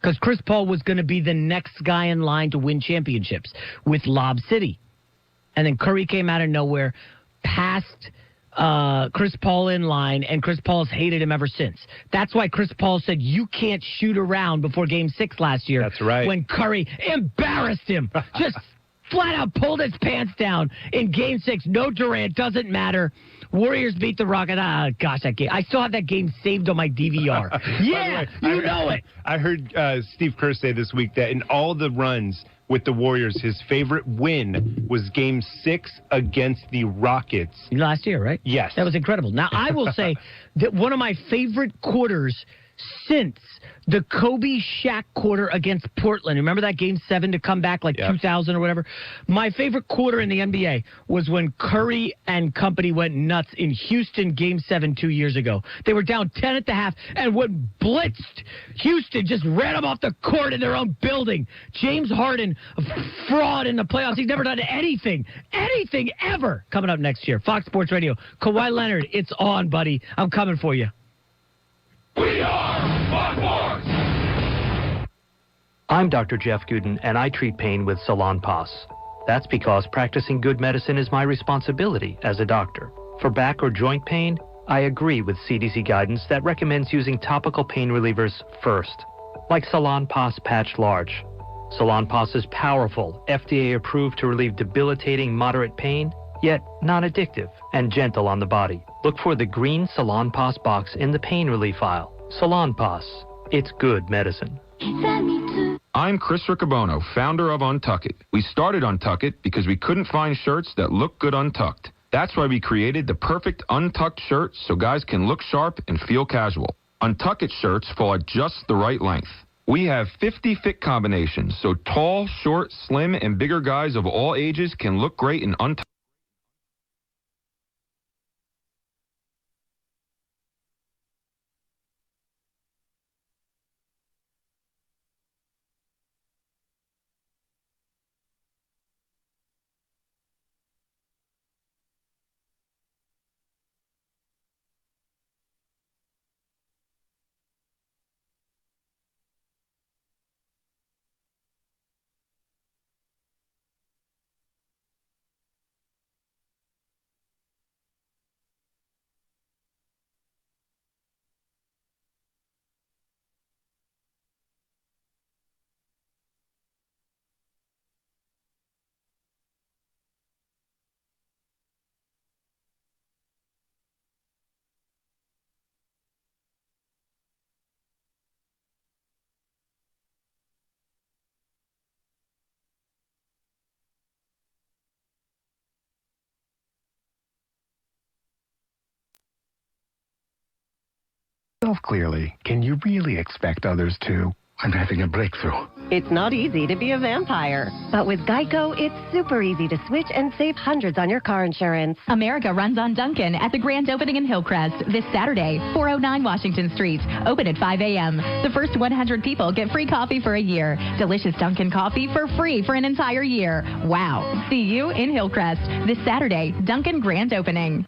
because Chris Paul was going to be the next guy in line to win championships with Lob City. And then Curry came out of nowhere, passed Chris Paul in line, and Chris Paul's hated him ever since. That's why Chris Paul said you can't shoot around before Game 6 last year. That's right. When Curry embarrassed him. Just flat out pulled his pants down in Game 6. No Durant, doesn't matter. Warriors beat the Rockets. Gosh, that game. I still have that game saved on my DVR. Yeah, you know it. I heard Steve Kerr say this week that in all the runs with the Warriors, his favorite win was Game 6 against the Rockets. Last year, right? Yes. That was incredible. Now, I will say that one of my favorite quarters since the Kobe Shaq quarter against Portland. Remember that Game 7 to come back like 2000 or whatever? My favorite quarter in the NBA was when Curry and company went nuts in Houston Game 7 2 years ago. They were down 10 at the half and when blitzed, Houston just ran them off the court in their own building. James Harden, a fraud in the playoffs. He's never done anything ever. Coming up next year. Fox Sports Radio. Kawhi Leonard, it's on, buddy. I'm coming for you. We are Fox Sports. I'm Dr. Jeff Gooden, and I treat pain with Salon Pas. That's because practicing good medicine is my responsibility as a doctor. For back or joint pain, I agree with CDC guidance that recommends using topical pain relievers first, like Salon Pas Patch Large. Salon Pas is powerful, FDA approved to relieve debilitating moderate pain, yet non-addictive and gentle on the body. Look for the green Salon Pas box in the pain relief aisle. Salon Pas. It's good medicine. I'm Chris Riccobono, founder of Untuck It. We started Untuck It because we couldn't find shirts that look good untucked. That's why we created the perfect untucked shirt so guys can look sharp and feel casual. Untuck It shirts fall at just the right length. We have 50 fit combinations, so tall, short, slim, and bigger guys of all ages can look great in untucked. Clearly, can you really expect others to? I'm having a breakthrough. It's not easy to be a vampire. But with Geico, it's super easy to switch and save hundreds on your car insurance. America runs on Dunkin' at the grand opening in Hillcrest this Saturday, 409 Washington Street. Open at 5 a.m. The first 100 people get free coffee for a year. Delicious Dunkin' coffee for free for an entire year. Wow. See you in Hillcrest this Saturday, Dunkin' grand opening.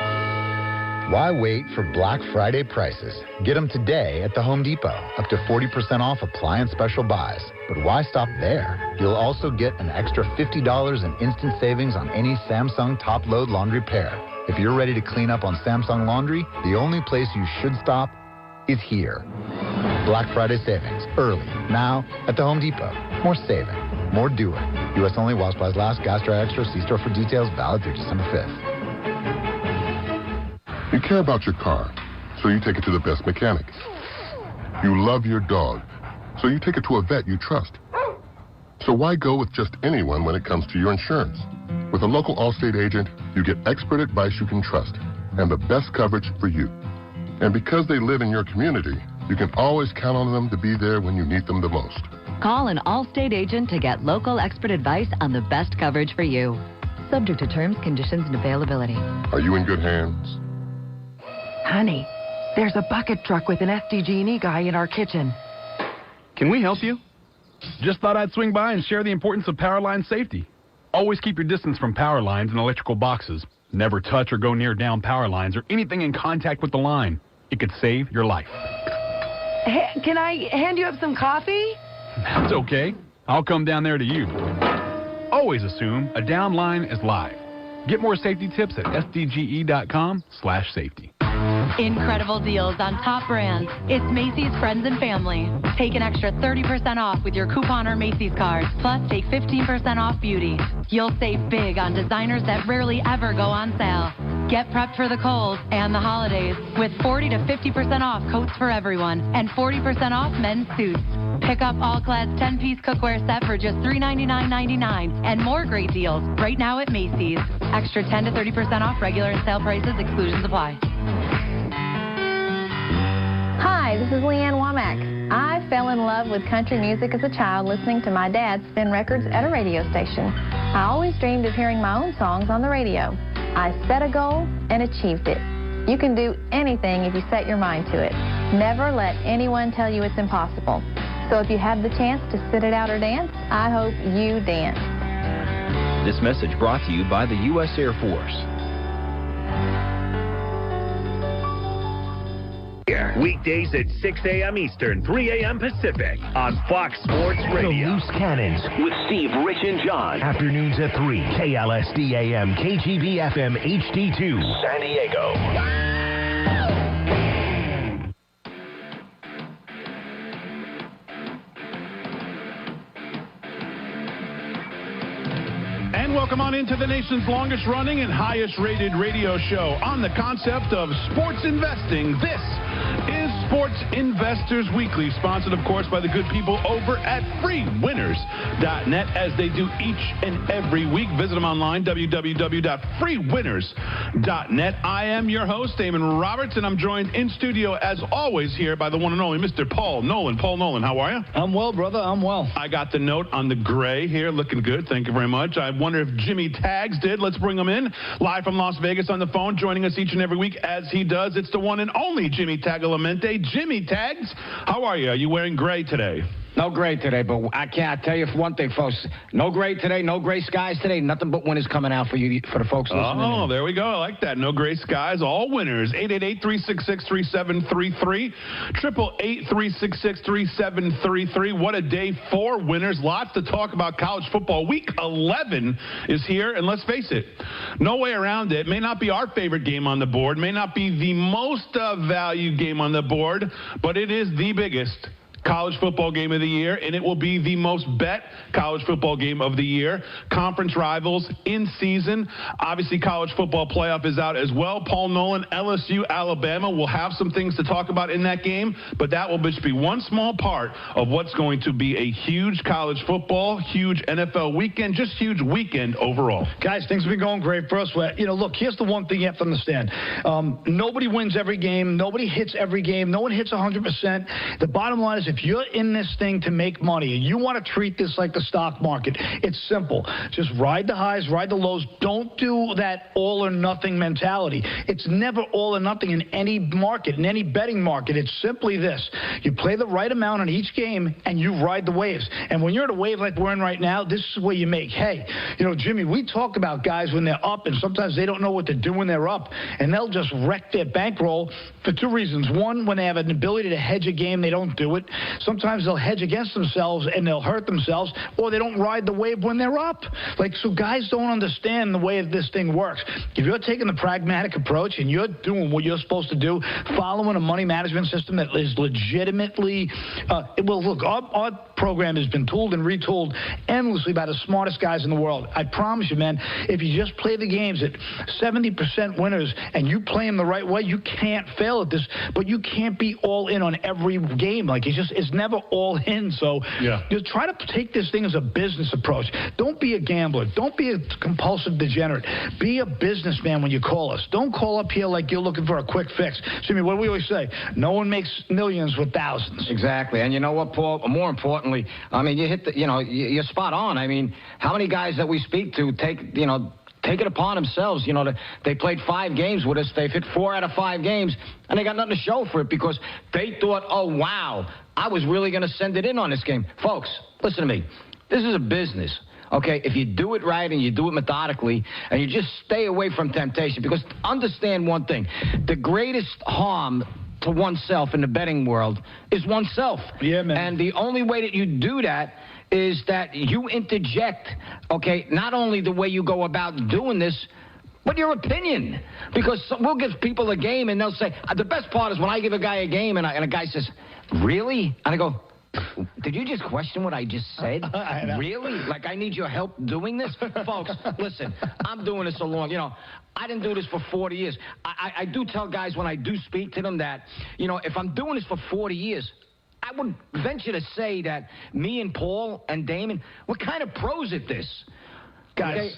Why wait for Black Friday prices? Get them today at the Home Depot. Up to 40% off appliance special buys. But why stop there? You'll also get an extra $50 in instant savings on any Samsung top-load laundry pair. If you're ready to clean up on Samsung laundry, the only place you should stop is here. Black Friday savings. Early. Now at the Home Depot. More saving. More doing. U.S. only while supplies last. Gas dry extra. See store for details. Valid through December 5th. You care about your car, so you take it to the best mechanic. You love your dog, so you take it to a vet you trust. So why go with just anyone when it comes to your insurance? With a local Allstate agent, you get expert advice you can trust and the best coverage for you. And because they live in your community, you can always count on them to be there when you need them the most. Call an Allstate agent to get local expert advice on the best coverage for you. Subject to terms, conditions, and availability. Are you in good hands? Honey, there's a bucket truck with an SDG&E guy in our kitchen. Can we help you? Just thought I'd swing by and share the importance of power line safety. Always keep your distance from power lines and electrical boxes. Never touch or go near down power lines or anything in contact with the line. It could save your life. Hey, can I hand you up some coffee? That's okay. I'll come down there to you. Always assume a down line is live. Get more safety tips at sdge.com/safety. Incredible deals on top brands. It's Macy's Friends and Family. Take an extra 30% off with your coupon or Macy's card. Plus, take 15% off beauty. You'll save big on designers that rarely ever go on sale. Get prepped for the cold and the holidays with 40 to 50% off coats for everyone and 40% off men's suits. Pick up all-class 10-piece cookware set for just $399.99 and more great deals right now at Macy's. Extra 10 to 30% off regular and sale prices. Exclusions apply. Hi, this is Leanne Womack. I fell in love with country music as a child listening to my dad spin records at a radio station. I always dreamed of hearing my own songs on the radio. I set a goal and achieved it. You can do anything if you set your mind to it. Never let anyone tell you it's impossible. So if you have the chance to sit it out or dance, I hope you dance. This message brought to you by the U.S. Air Force. Weekdays at 6 a.m. Eastern, 3 a.m. Pacific on Fox Sports Radio. The Loose Cannons with Steve, Rich, and John. Afternoons at 3, KLSD AM, KGB FM, HD2, San Diego. And welcome on into the nation's longest running and highest rated radio show on the concept of sports investing. This is Sports Investors Weekly, sponsored, of course, by the good people over at freewinners.net, as they do each and every week. Visit them online, www.freewinners.net. I am your host, Damon Roberts, and I'm joined in studio, as always, here by the one and only Mr. Paul Nolan. Paul Nolan, how are you? I'm well, brother. I'm well. I got the note on the gray here, looking good. Thank you very much. I wonder if Jimmy Tags did. Let's bring him in, live from Las Vegas on the phone, joining us each and every week as he does. It's the one and only Jimmy Tagalemente. Jimmy Tags, how are you? Are you wearing gray today? No gray today, but I can't tell you for one thing, folks. No gray today, no gray skies today. Nothing but winners coming out for you, for the folks listening. Oh, there we go. I like that. No gray skies, all winners. 888-366-3733. 888-366-3733. What a day for winners. Lots to talk about college football. Week 11 is here, and let's face it, no way around it. May not be our favorite game on the board, may not be the most valued game on the board, but it is the biggest college football game of the year, and it will be the most bet college football game of the year. Conference rivals in season. Obviously, college football playoff is out as well. Paul Nolan, LSU, Alabama will have some things to talk about in that game, but that will just be one small part of what's going to be a huge college football, huge NFL weekend, just huge weekend overall. Guys, things have been going great for us. Look, here's the one thing you have to understand. Nobody wins every game. Nobody hits every game. No one hits 100%. The bottom line is, if you're in this thing to make money and you want to treat this like the stock market, it's simple. Just ride the highs, ride the lows. Don't do that all or nothing mentality. It's never all or nothing in any market, in any betting market. It's simply this. You play the right amount on each game and you ride the waves. And when you're at a wave like we're in right now, this is where you make hay. Jimmy, we talk about guys when they're up, and sometimes they don't know what to do when they're up, and they'll just wreck their bankroll for two reasons. One, when they have an ability to hedge a game, they don't do it. Sometimes they'll hedge against themselves and they'll hurt themselves, or they don't ride the wave when they're up. So guys don't understand the way this thing works. If you're taking the pragmatic approach and you're doing what you're supposed to do, following a money management system that is legitimately, our program has been tooled and retooled endlessly by the smartest guys in the world. I promise you, man, if you just play the games at 70% winners and you play them the right way, you can't fail at this, but you can't be all in on every game. It's never all in. So just try to take this thing as a business approach. Don't be a gambler. Don't be a compulsive degenerate. Be a businessman when you call us. Don't call up here like you're looking for a quick fix. Jimmy, what do we always say? No one makes millions with thousands. Exactly. And you know what, Paul? More importantly, you hit you're spot on. How many guys that we speak to take it upon themselves. They played 5 games with us. They've hit 4 out of 5 games, and they got nothing to show for it because they thought, oh, wow, I was really going to send it in on this game. Folks, listen to me. This is a business. Okay, if you do it right and you do it methodically and you just stay away from temptation, because understand one thing, the greatest harm to oneself in the betting world is oneself. Yeah, man. And the only way that you do that is that you interject, okay, not only the way you go about doing this, but your opinion. Because we'll give people a game, and they'll say, the best part is when I give a guy a game, and a guy says, really? And I go, did you just question what I just said? Really? Like, I need your help doing this? Folks, listen, I'm doing this so long. You know, I didn't do this for 40 years. I do tell guys when I do speak to them that, you know, if I'm doing this for 40 years, I would venture to say that me and Paul and Damon, we're kind of pros at this. Guys,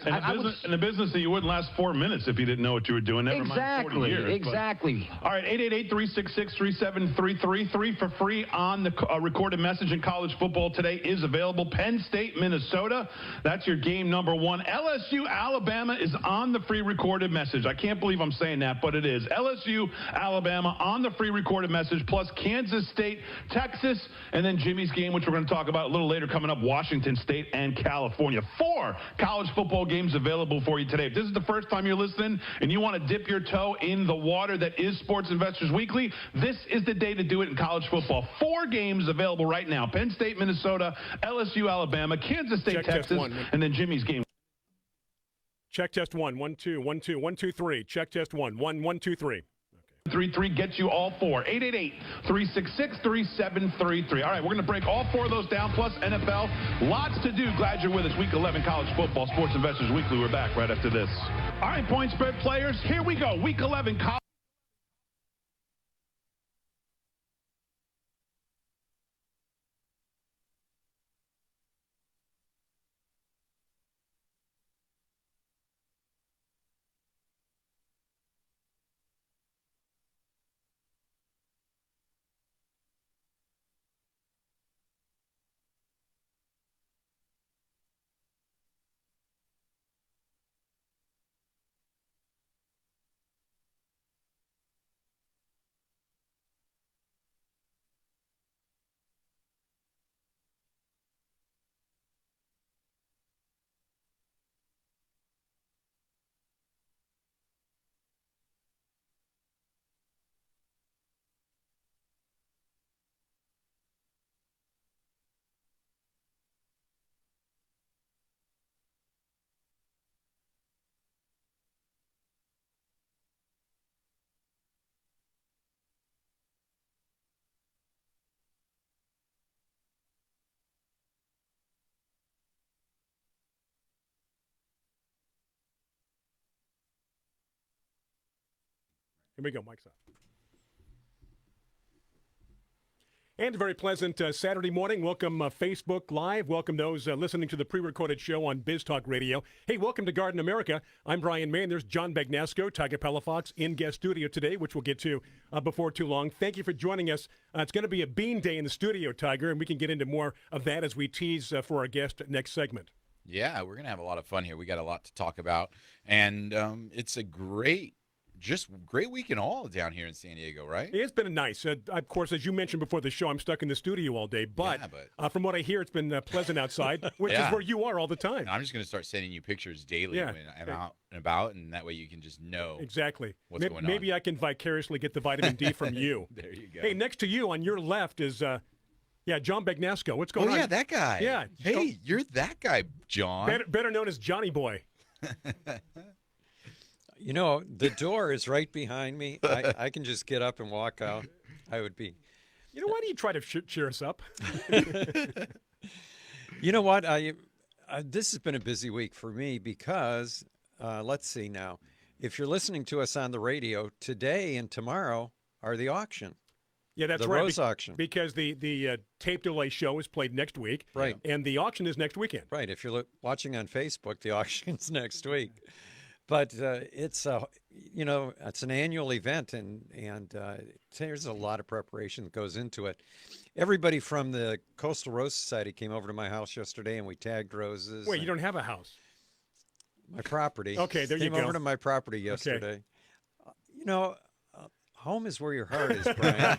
in a business that you wouldn't last 4 minutes if you didn't know what you were doing. Never mind 40 years. Exactly. All right, 888-366-3733. 3 for free on the recorded message in college football today is available. Penn State, Minnesota. That's your game number 1. LSU, Alabama is on the free recorded message. I can't believe I'm saying that, but it is. LSU, Alabama on the free recorded message, plus Kansas State, Texas, and then Jimmy's game, which we're going to talk about a little later coming up, Washington State and California. 4 college football games available for you today. If this is the first time you're listening and you want to dip your toe in the water that is Sports Investors Weekly, this is the day to do it in college football. 4 games available right now. Penn State, Minnesota, LSU, Alabama, Kansas State, Texas, and then Jimmy's game. Check test 1, 1, 2, 1, 2, 1, 2, 3. Check test 1, 1, 1, 2, 3. 3 gets you all 4. 888-366-3733. All right, we're going to break all 4 of those down, plus NFL. Lots to do. Glad you're with us. Week 11 college football, Sports Investors Weekly. We're back right after this. All right, point spread players, here we go. Week 11 college. Here we go. Mike's up. And a very pleasant Saturday morning. Welcome Facebook Live. Welcome those listening to the pre-recorded show on Biz Talk Radio. Hey, welcome to Garden America. I'm Bryan Mann. There's John Bagnasco, Tiger Palafox in guest studio today, which we'll get to before too long. Thank you for joining us. It's going to be a bean day in the studio, Tiger, and we can get into more of that as we tease for our guest next segment. Yeah, we're going to have a lot of fun here. We got a lot to talk about, and it's a great weekend all down here in San Diego, right? It's been nice. Of course, as you mentioned before the show, I'm stuck in the studio all day, but from what I hear, it's been pleasant outside, which is where you are all the time. And I'm just going to start sending you pictures daily when I'm out and about, and that way you can just know what's going on. Maybe I can vicariously get the vitamin D from you. There you go. Hey, next to you on your left is John Bagnasco. What's going on? Oh, yeah, that guy. Yeah. Hey, you're that guy, John. Better known as Johnny Boy. You know, the door is right behind me. I can just get up and walk out. I would be. You know, why do you try to cheer us up? You know what? This has been a busy week for me because, let's see now. If you're listening to us on the radio, today and tomorrow are the auction. Yeah, that's the right. Rose auction. Because the tape delay show is played next week. Right. And the auction is next weekend. Right. If you're watching on Facebook, the auction's next week. But it's an annual event, and there's a lot of preparation that goes into it. Everybody from the Coastal Rose Society came over to my house yesterday, and we tagged roses. Wait, you don't have a house? My property. Okay, there you go. Came over to my property yesterday. Okay. Home is where your heart is, Brian.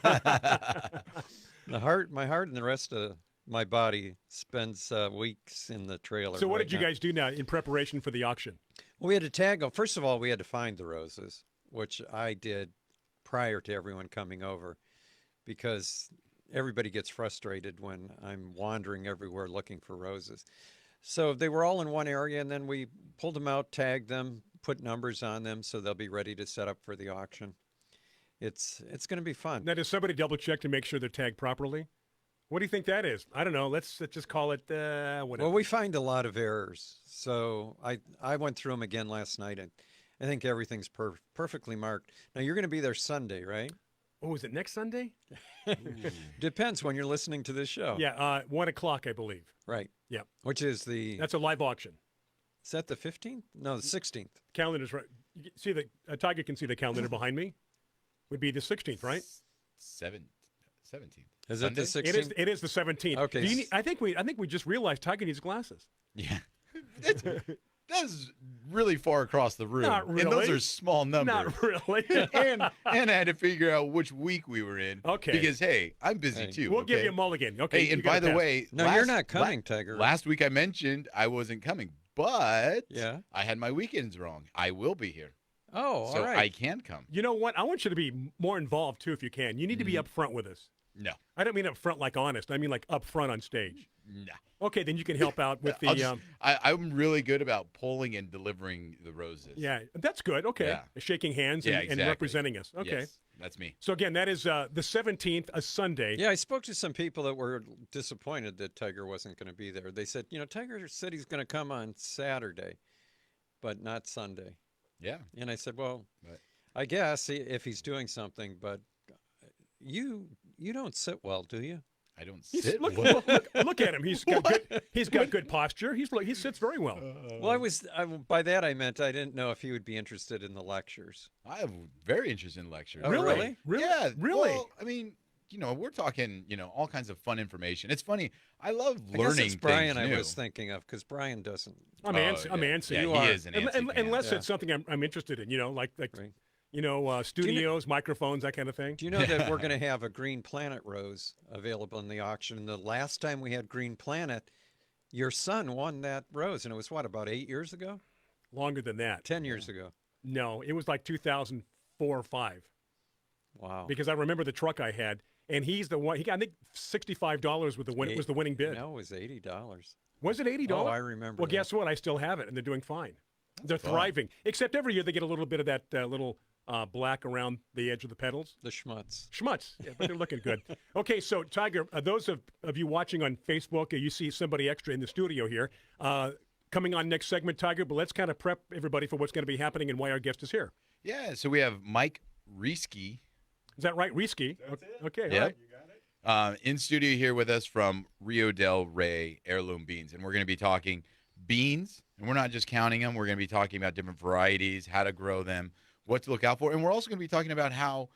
My heart, and the rest of my body spends weeks in the trailer. So what did you guys do now in preparation for the auction? Well, we had to tag them. First of all, we had to find the roses, which I did prior to everyone coming over, because everybody gets frustrated when I'm wandering everywhere looking for roses. So they were all in one area, and then we pulled them out, tagged them, put numbers on them so they'll be ready to set up for the auction. It's going to be fun. Now, does somebody double check to make sure they're tagged properly? What do you think that is? I don't know. Let's just call it whatever. Well, we find a lot of errors. So I went through them again last night, and I think everything's perfectly marked. Now, you're going to be there Sunday, right? Oh, is it next Sunday? Depends when you're listening to this show. Yeah, 1 o'clock, I believe. Right. Yeah. Which is That's a live auction. Is that the 15th? No, the 16th. Calendar's right. You see Tiger can see the calendar behind me. Would be the 16th, right? 17th. Is it the 16th? It is the 17th. Okay. I think we just realized Tiger needs glasses. Yeah. That's really far across the room. Not really. And those are small numbers. Not really. and I had to figure out which week we were in. Okay. Because, hey, I'm busy too. We'll give you a mulligan. Okay. Hey, and by the way, no, you're not coming, Tiger. Last week I mentioned I wasn't coming, but yeah, I had my weekends wrong. I will be here. Oh, so all right. I can come. You know what? I want you to be more involved too if you can. You need to be up front with us. No. I don't mean up front like honest. I mean like up front on stage. No. Okay, then you can help out with the. I'm really good about pulling and delivering the roses. Yeah, that's good. Okay, Yeah. Shaking hands and, exactly. and representing us. Okay, Yes, that's me. So again, that is the 17th, a Sunday. Yeah, I spoke to some people that were disappointed that Tiger wasn't going to be there. They said, Tiger said he's going to come on Saturday, but not Sunday. Yeah. And I said, well, I guess if he's doing something, but you don't sit well, do you? I don't sit look, well. look at him. He's got good posture. He sits very well. Well, by that I meant I didn't know if he would be interested in the lectures. I am very interested in lectures. Oh, really? Yeah, really. Well, I mean, we're talking, all kinds of fun information. It's funny. I love I learning guess it's Bryan things new. I was thinking of, because Bryan doesn't. I'm antsy. Yeah, he is an antsy fan. Unless it's something I'm interested in. Like studios, microphones, that kind of thing. Do you know that we're going to have a Green Planet rose available in the auction? And the last time we had Green Planet, your son won that rose, and it was about 8 years ago? Longer than that. 10 years ago. No, it was like 2004 or 5. Wow. Because I remember the truck I had, and he's the one. He got, I think, $65 was the winning bid. No, it was $80. Was it $80? Oh, I remember. Well, guess what? I still have it, and they're doing fine. They're thriving. Except every year they get a little bit of that little black around the edge of the petals. The schmutz. Yeah, but they're looking good. Okay, so Tiger, those of you watching on Facebook, you see somebody extra in the studio here. Coming on next segment, Tiger, but let's kind of prep everybody for what's going to be happening and why our guest is here. Yeah, so we have Mike Rieske. Is that right, Rieske? Okay, yep. all right. You got it. In studio here with us from Rio del Rey Heirloom Beans, and we're going to be talking beans, and we're not just counting them. We're going to be talking about different varieties, how to grow them, what to look out for, and we're also going to be talking about how,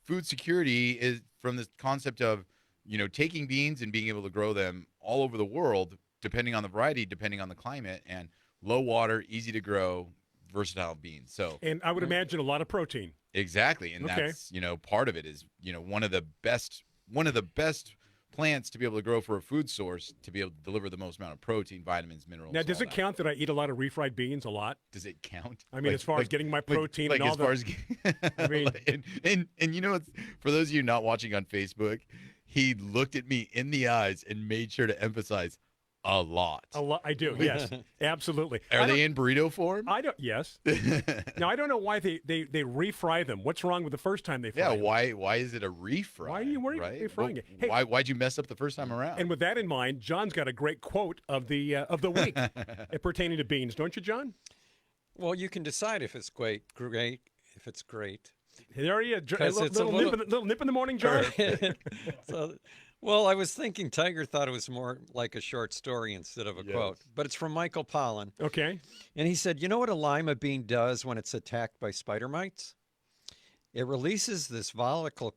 food security is from this concept of, taking beans and being able to grow them all over the world, depending on the variety, depending on the climate, and low water, easy to grow, versatile beans. So, and I would imagine a lot of protein. Exactly, and that's part of it is one of the best plants to be able to grow for a food source to be able to deliver the most amount of protein, vitamins, minerals. Now, does it count that I eat a lot of refried beans a lot? Does it count? I mean, as far as getting my protein and all that. I mean, and for those of you not watching on Facebook, he looked at me in the eyes and made sure to emphasize a lot. A lot. I do. Yes, absolutely. Are they in burrito form? I don't. Yes. Now I don't know why they refry them. What's wrong with the first time they fry them? Why is it a refry? Why are you refrying it? Hey, why'd you mess up the first time around? And with that in mind, John's got a great quote of the week pertaining to beans, don't you, John? Well, you can decide if it's great. If it's great. There you go. Little nip in the morning, John. Well, I was thinking Tiger thought it was more like a short story instead of a quote, but it's from Michael Pollan. Okay. And he said, you know what a lima bean does when it's attacked by spider mites? It releases this volatile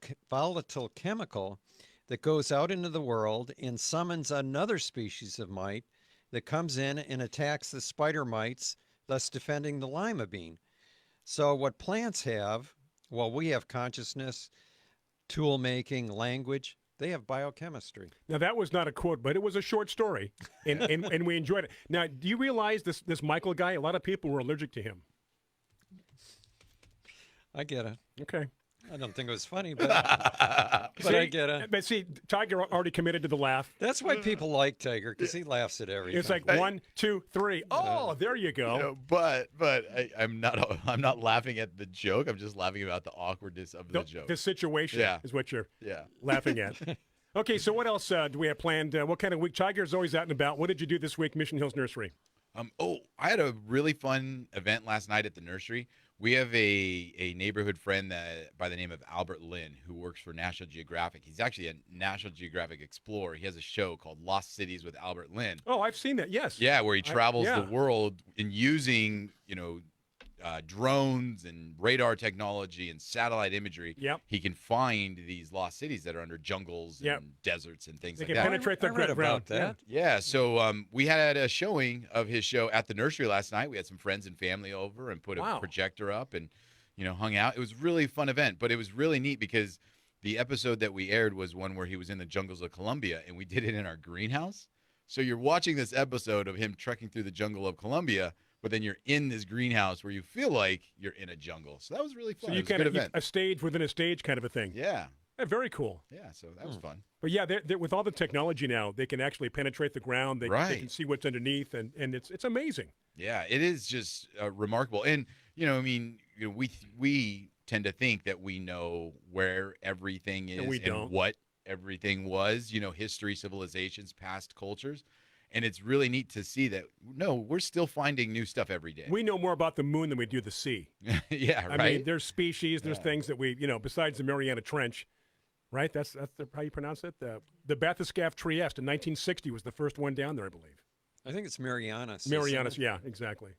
chemical that goes out into the world and summons another species of mite that comes in and attacks the spider mites, thus defending the lima bean. So what plants have, well, we have consciousness, tool making, language. They have biochemistry. Now, that was not a quote, but it was a short story, and we enjoyed it. Now, do you realize this Michael guy, a lot of people were allergic to him? I get it. Okay. I don't think it was funny, but I get it. But see, Tiger already committed to the laugh. That's why people like Tiger, because he laughs at everything. It's like 1, 2, 3. Oh, there you go. You know, but I'm not laughing at the joke. I'm just laughing about the awkwardness of the joke. The situation is what you're laughing at. Okay, so what else do we have planned? What kind of week? Tiger's always out and about. What did you do this week, Mission Hills Nursery? I had a really fun event last night at the nursery. We have a neighborhood friend by the name of Albert Lynn who works for National Geographic. He's actually a National Geographic explorer. He has a show called Lost Cities with Albert Lynn. Oh, I've seen that, yes. Yeah, where he travels the world in using, drones and radar technology and satellite imagery. Yep. He can find these lost cities that are under jungles and deserts and things like that. They can penetrate the ground. About that. Yeah, so we had a showing of his show at the nursery last night. We had some friends and family over and put a projector up and, hung out. It was a really fun event, but it was really neat because the episode that we aired was one where he was in the jungles of Colombia, and we did it in our greenhouse. So you're watching this episode of him trekking through the jungle of Colombia, but then you're in this greenhouse where you feel like you're in a jungle. So that was really fun. So you kind of a stage within a stage kind of a thing. Yeah. Very cool. Yeah, so that was fun. But yeah, they're, with all the technology now, they can actually penetrate the ground. They can see what's underneath, and it's amazing. Yeah, it is just remarkable. And, we tend to think that we know where everything is and what everything was, history, civilizations, past cultures. And it's really neat to see that, no, we're still finding new stuff every day. We know more about the moon than we do the sea. Yeah, right. I mean, there's species, there's things that we, besides the Mariana Trench, right? That's how you pronounce it? The Bathyscaphe Trieste in 1960 was the first one down there, I believe. I think it's Marianas. Marianas, yeah, exactly.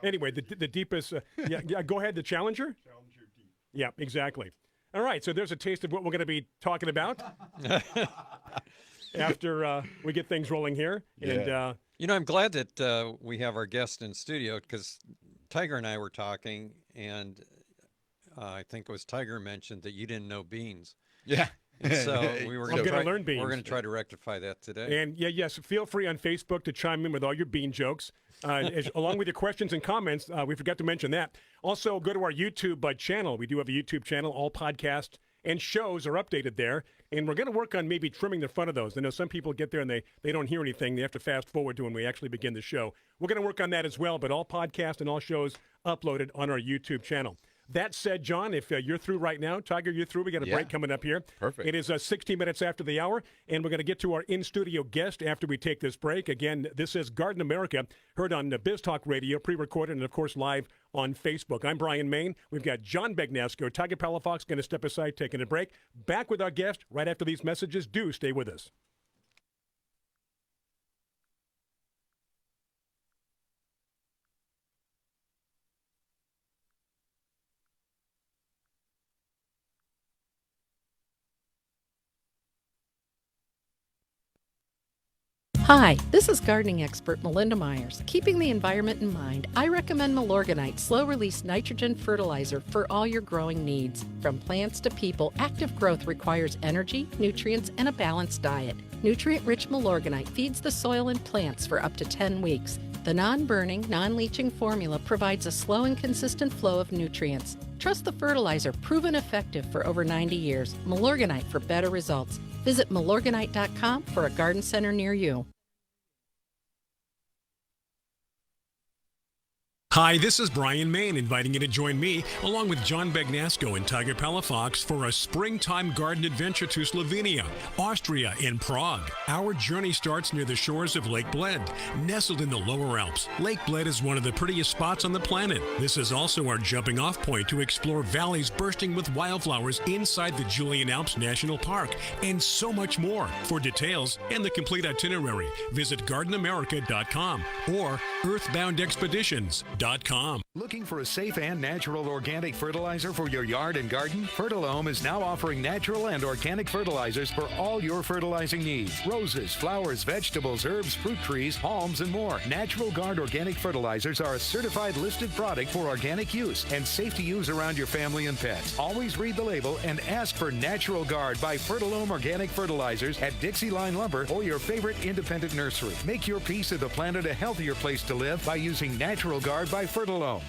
Anyway, the deepest, go ahead, the Challenger? Challenger deep. Yeah, exactly. All right, so there's a taste of what we're going to be talking about. After we get things rolling here. Yeah. And, I'm glad that we have our guest in studio because Tiger and I were talking, and I think it was Tiger mentioned that you didn't know beans. Yeah. And so we were going to learn beans. We're going to try to rectify that today. And yes, feel free on Facebook to chime in with all your bean jokes, along with your questions and comments. We forgot to mention that. Also, go to our YouTube channel. We do have a YouTube channel. All podcasts and shows are updated there. And we're going to work on maybe trimming the front of those. I know some people get there and they don't hear anything. They have to fast forward to when we actually begin the show. We're going to work on that as well, but all podcasts and all shows uploaded on our YouTube channel. That said, John, if you're through right now, Tiger, you're through. We got a break coming up here. Perfect. It is 60 minutes after the hour, and we're going to get to our in-studio guest after we take this break. Again, this is Garden America, heard on Biz Talk Radio, pre-recorded, and, of course, live on Facebook. I'm Bryan Main. We've got John Bagnasco. Tiger Palafox going to step aside, taking a break. Back with our guest right after these messages. Do stay with us. Hi, this is gardening expert Melinda Myers. Keeping the environment in mind, I recommend Milorganite slow-release nitrogen fertilizer for all your growing needs. From plants to people, active growth requires energy, nutrients, and a balanced diet. Nutrient-rich Milorganite feeds the soil and plants for up to 10 weeks. The non-burning, non-leaching formula provides a slow and consistent flow of nutrients. Trust the fertilizer, proven effective for over 90 years. Milorganite for better results. Visit Milorganite.com for a garden center near you. Hi, this is Bryan Main inviting you to join me along with John Bagnasco and Tiger Palafox for a springtime garden adventure to Slovenia, Austria, and Prague. Our journey starts near the shores of Lake Bled, nestled in the lower Alps. Lake Bled is one of the prettiest spots on the planet. This is also our jumping off point to explore valleys bursting with wildflowers inside the Julian Alps National Park, and so much more. For details and the complete itinerary, visit gardenamerica.com or earthboundexpeditions.com. Looking for a safe and natural organic fertilizer for your yard and garden? Fertilome is now offering natural and organic fertilizers for all your fertilizing needs. Roses, flowers, vegetables, herbs, fruit trees, palms, and more. Natural Guard organic fertilizers are a certified listed product for organic use and safe to use around your family and pets. Always read the label and ask for Natural Guard by Fertilome Organic Fertilizers at Dixie Line Lumber or your favorite independent nursery. Make your piece of the planet a healthier place to live by using Natural Guard by Fertilome.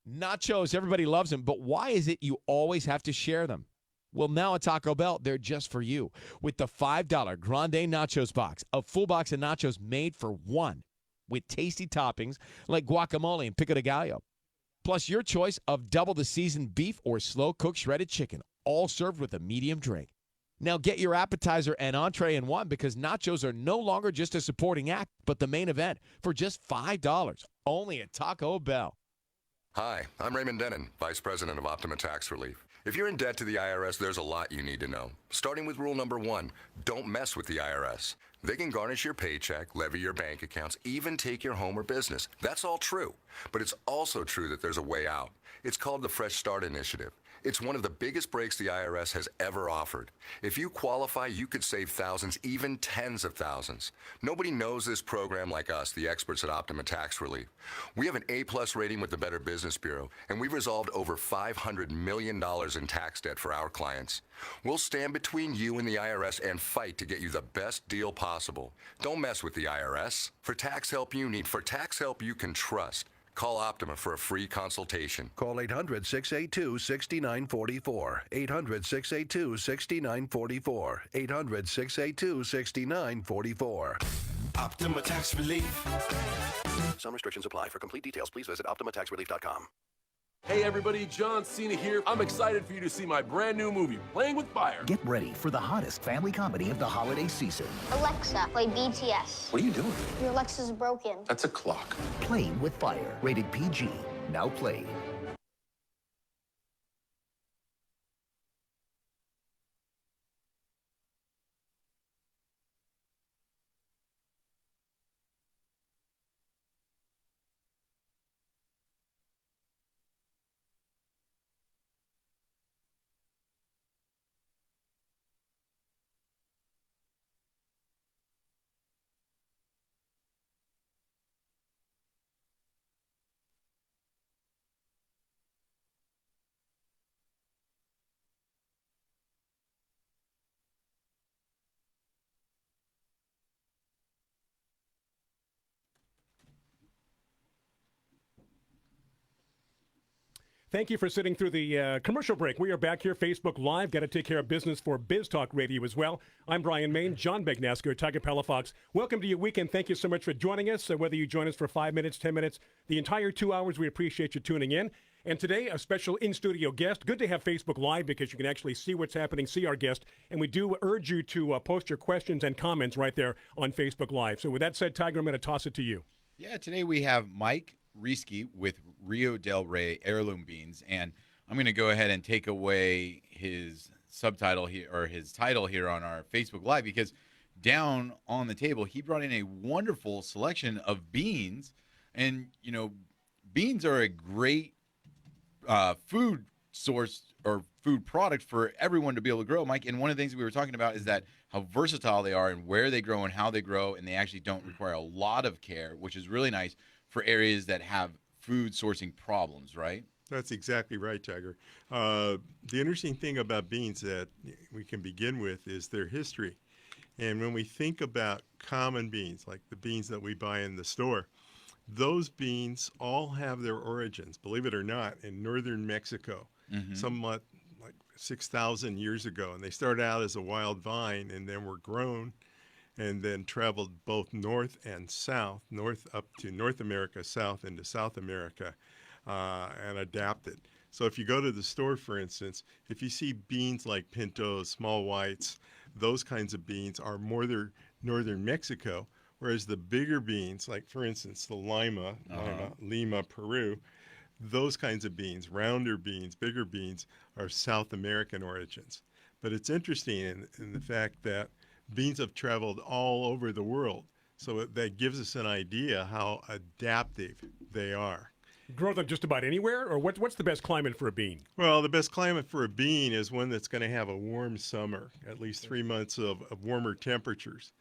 Nachos, everybody loves them, but why is it you always have to share them? Well, now at Taco Bell, they're just for you. With the $5 Grande Nachos box, a full box of nachos made for one, with tasty toppings like guacamole and pico de gallo. Plus your choice of double the seasoned beef or slow-cooked shredded chicken, all served with a medium drink. Now get your appetizer and entree in one because nachos are no longer just a supporting act, but the main event for just $5, only at Taco Bell. Hi, I'm Raymond Denon, Vice President of Optima Tax Relief. If you're in debt to the IRS, there's a lot you need to know. Starting with rule number 1, don't mess with the IRS. They can garnish your paycheck, levy your bank accounts, even take your home or business. That's all true. But it's also true that there's a way out. It's called the Fresh Start Initiative. It's one of the biggest breaks the IRS has ever offered. If you qualify, you could save thousands, even tens of thousands. Nobody knows this program like us, the experts at Optima Tax Relief. We have an A-plus rating with the Better Business Bureau, and we've resolved over $500 million in tax debt for our clients. We'll stand between you and the IRS and fight to get you the best deal possible. Don't mess with the IRS. For tax help you need, for tax help you can trust, call Optima for a free consultation. Call 800-682-6944. 800-682-6944. 800-682-6944. Optima Tax Relief. Some restrictions apply. For complete details, please visit OptimaTaxRelief.com. Hey everybody, John Cena here. I'm excited for you to see my brand new movie, Playing with Fire. Get ready for the hottest family comedy of the holiday season. Alexa, play BTS. What are you doing? Your Alexa's broken. That's a clock. Playing with Fire. Rated PG. Now playing. Thank you for sitting through the commercial break. We are back here, Facebook Live. Got to take care of business for Biz Talk Radio as well. I'm Bryan Main, John Bagnasco, Tiger Palafox. Welcome to your weekend. Thank you so much for joining us. Whether you join us for 5 minutes, 10 minutes, the entire 2 hours, we appreciate you tuning in. And today, a special in-studio guest. Good to have Facebook Live because you can actually see what's happening, see our guest. And we do urge you to post your questions and comments right there on Facebook Live. So with that said, Tiger, I'm going to toss it to you. Yeah, today we have Mike Rieske with Rio Del Rey Heirloom Beans, and I'm going to go ahead and take away his subtitle here, or his title here on our Facebook Live, because down on the table he brought in a wonderful selection of beans. And you know, beans are a great food source or food product for everyone to be able to grow, Mike. And one of the things we were talking about is that how versatile they are and where they grow and how they grow, and they actually don't require a lot of care, which is really nice for areas that have food sourcing problems, right? That's exactly right, Tiger. The interesting thing about beans that we can begin with is their history. And when we think about common beans, like the beans that we buy in the store, those beans all have their origins, believe it or not, in northern Mexico, somewhat like 6,000 years ago. And they started out as a wild vine and then were grown and then traveled both north and south, north up to North America, south into South America, and adapted. So if you go to the store, for instance, if you see beans like pintos, small whites, those kinds of beans are more northern Mexico, whereas the bigger beans, like for instance the Lima, Lima, Peru, those kinds of beans, rounder beans, bigger beans, are South American origins. But it's interesting in the fact that beans have traveled all over the world, so that gives us an idea how adaptive they are. Grow them just about anywhere, or what's the best climate for a bean? Well, the best climate for a bean is one that's going to have a warm summer, at least 3 months of warmer temperatures.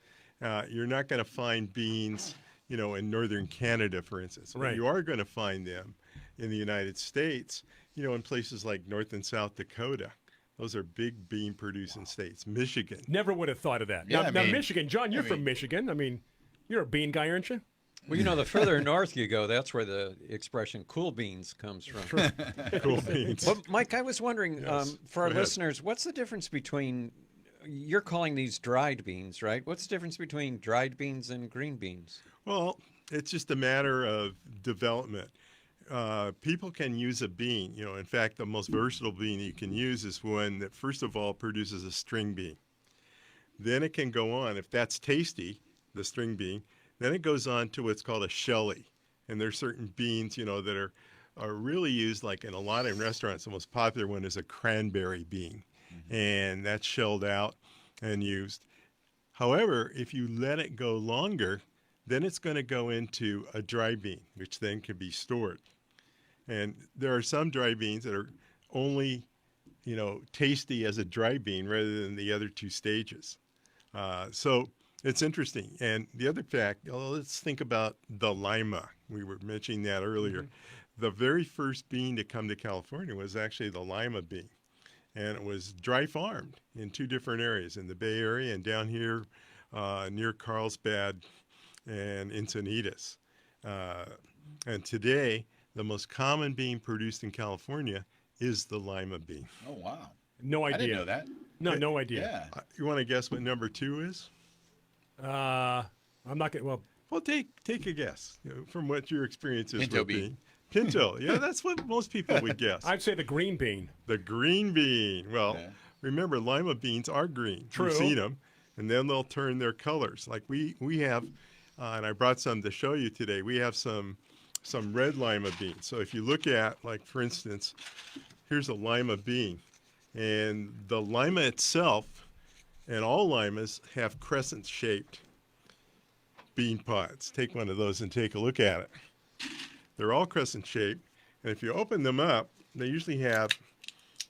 You're not going to find beans, you know, in northern Canada, for instance. Right. You are going to find them in the United States, you know, in places like North and South Dakota. Those are big bean-producing states. Michigan. Never would have thought of that. Yeah, now Michigan, John, you're from Michigan. I mean, you're a bean guy, aren't you? Well, you know, the further north you go, that's where the expression "cool beans" comes from. Cool beans. Well, Mike, I was wondering, Yes. for our Go ahead. listeners, what's the difference between, you're calling these dried beans, right? What's the difference between dried beans and green beans? Well, it's just a matter of development. People can use a bean. You know, in fact, the most versatile bean you can use is one that, first of all, produces a string bean. Then it can go on, if that's tasty, the string bean, then it goes on to what's called a shelly. And there's certain beans, you know, that are really used, like in a lot of restaurants. The most popular one is a cranberry bean. And that's shelled out and used. However, if you let it go longer, then it's going to go into a dry bean, which then can be stored. And there are some dry beans that are only, you know, tasty as a dry bean rather than the other two stages. So it's interesting. And the other fact, let's think about the Lima. We were mentioning that earlier. The very first bean to come to California was actually the Lima bean. And it was dry farmed in two different areas, in the Bay Area and down here near Carlsbad and Encinitas. And today, the most common bean produced in California is the Lima bean. Oh, wow. No idea. I didn't know that. No idea. Yeah. You want to guess what number 2 is? I'm not going to, well, take a guess, you know, from what your experience is Pinto with bean. Pinto. Yeah, that's what most people would guess. I'd say the green bean. The green bean. Well, remember, Lima beans are green. True. You've seen them. And then they'll turn their colors. Like we have, and I brought some to show you today, we have some red Lima beans. So if you look at, like, for instance, here's a Lima bean. And the Lima itself, and all Limas, have crescent-shaped bean pods. Take one of those and take a look at it. They're all crescent-shaped, and if you open them up, they usually have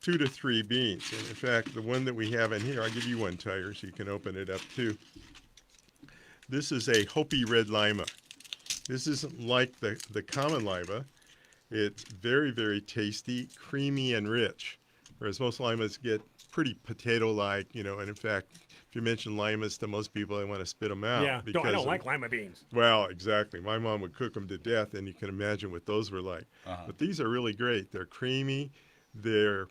2 to 3 beans. And in fact, the one that we have in here, I'll give you one, Tiger, so you can open it up too. This is a Hopi Red Lima. This isn't like the common Lima. It's very, very tasty, creamy, and rich. Whereas most limas get pretty potato-like, you know, and in fact, if you mention limas to most people, they want to spit them out. Yeah, I don't like lima beans. Well, exactly. My mom would cook them to death, and you can imagine what those were like. But these are really great. They're creamy. They're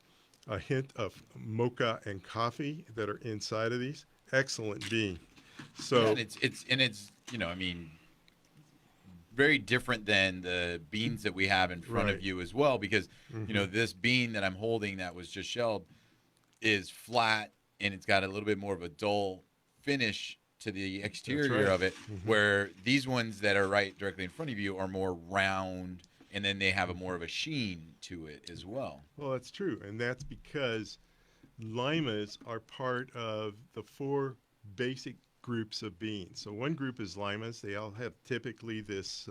a hint of mocha and coffee that are inside of these. Excellent bean. So Yeah, and it's you know, I mean, very different than the beans that we have in front of you as well, because you know, this bean that I'm holding that was just shelled is flat, and it's got a little bit more of a dull finish to the exterior of it, where these ones that are right directly in front of you are more round, and then they have a more of a sheen to it as well. Well, that's true, and that's because limas are part of the 4 basic groups of beans. So one group is limas. They all have typically this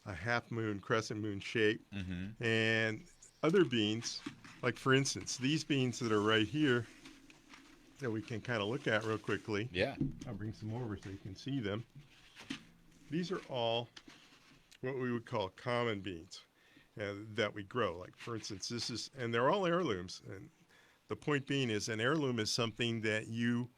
a half moon, crescent moon shape. And other beans, like for instance, these beans that are right here that we can kind of look at real quickly. Yeah. I'll bring some over so you can see them. These are all what we would call common beans that we grow. Like for instance, this is, and they're all heirlooms. And the point being is an heirloom is something that you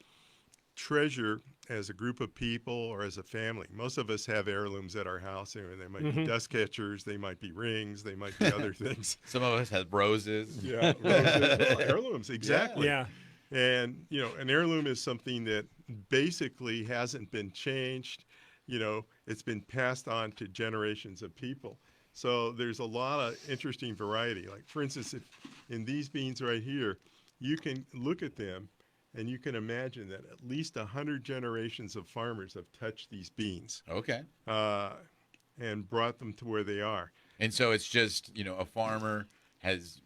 treasure as a group of people or as a family. Most of us have heirlooms at our house. And they might be dust catchers, they might be rings, they might be other things. Some of us have roses. Yeah, roses. Well, heirlooms, exactly. Yeah. And, you know, an heirloom is something that basically hasn't been changed. You know, it's been passed on to generations of people. So there's a lot of interesting variety. Like, for instance, if in these beans right here, you can look at them and you can imagine that at least 100 generations of farmers have touched these beans. Okay. And brought them to where they are. And so it's just, you know, a farmer has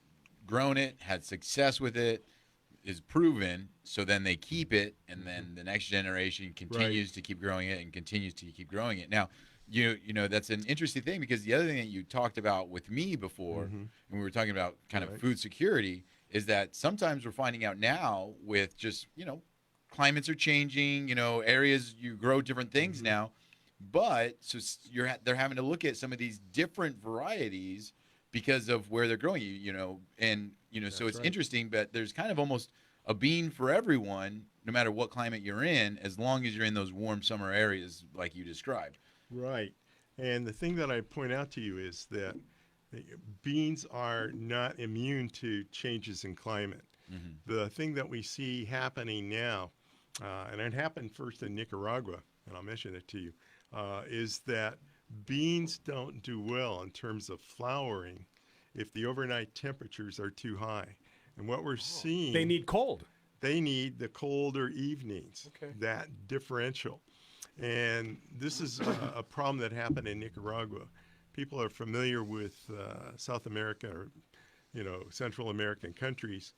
grown it, had success with it, is proven, so then they keep it, and then the next generation continues to keep growing it and continues to keep growing it. Now, you know, that's an interesting thing, because the other thing that you talked about with me before, and we were talking about kind of food security, is that sometimes we're finding out now with just, you know, climates are changing, you know, areas, you grow different things now, but so they're having to look at some of these different varieties because of where they're growing, you know, and, you know, so it's interesting, but there's kind of almost a bean for everyone, no matter what climate you're in, as long as you're in those warm summer areas like you described. Right. And the thing that I point out to you is that beans are not immune to changes in climate. The thing that we see happening now, and it happened first in Nicaragua, and I'll mention it to you, is that beans don't do well in terms of flowering if the overnight temperatures are too high. And what we're seeing... They need cold. They need the colder evenings, okay. That differential. And this is a problem that happened in Nicaragua. People are familiar with South America or, Central American countries.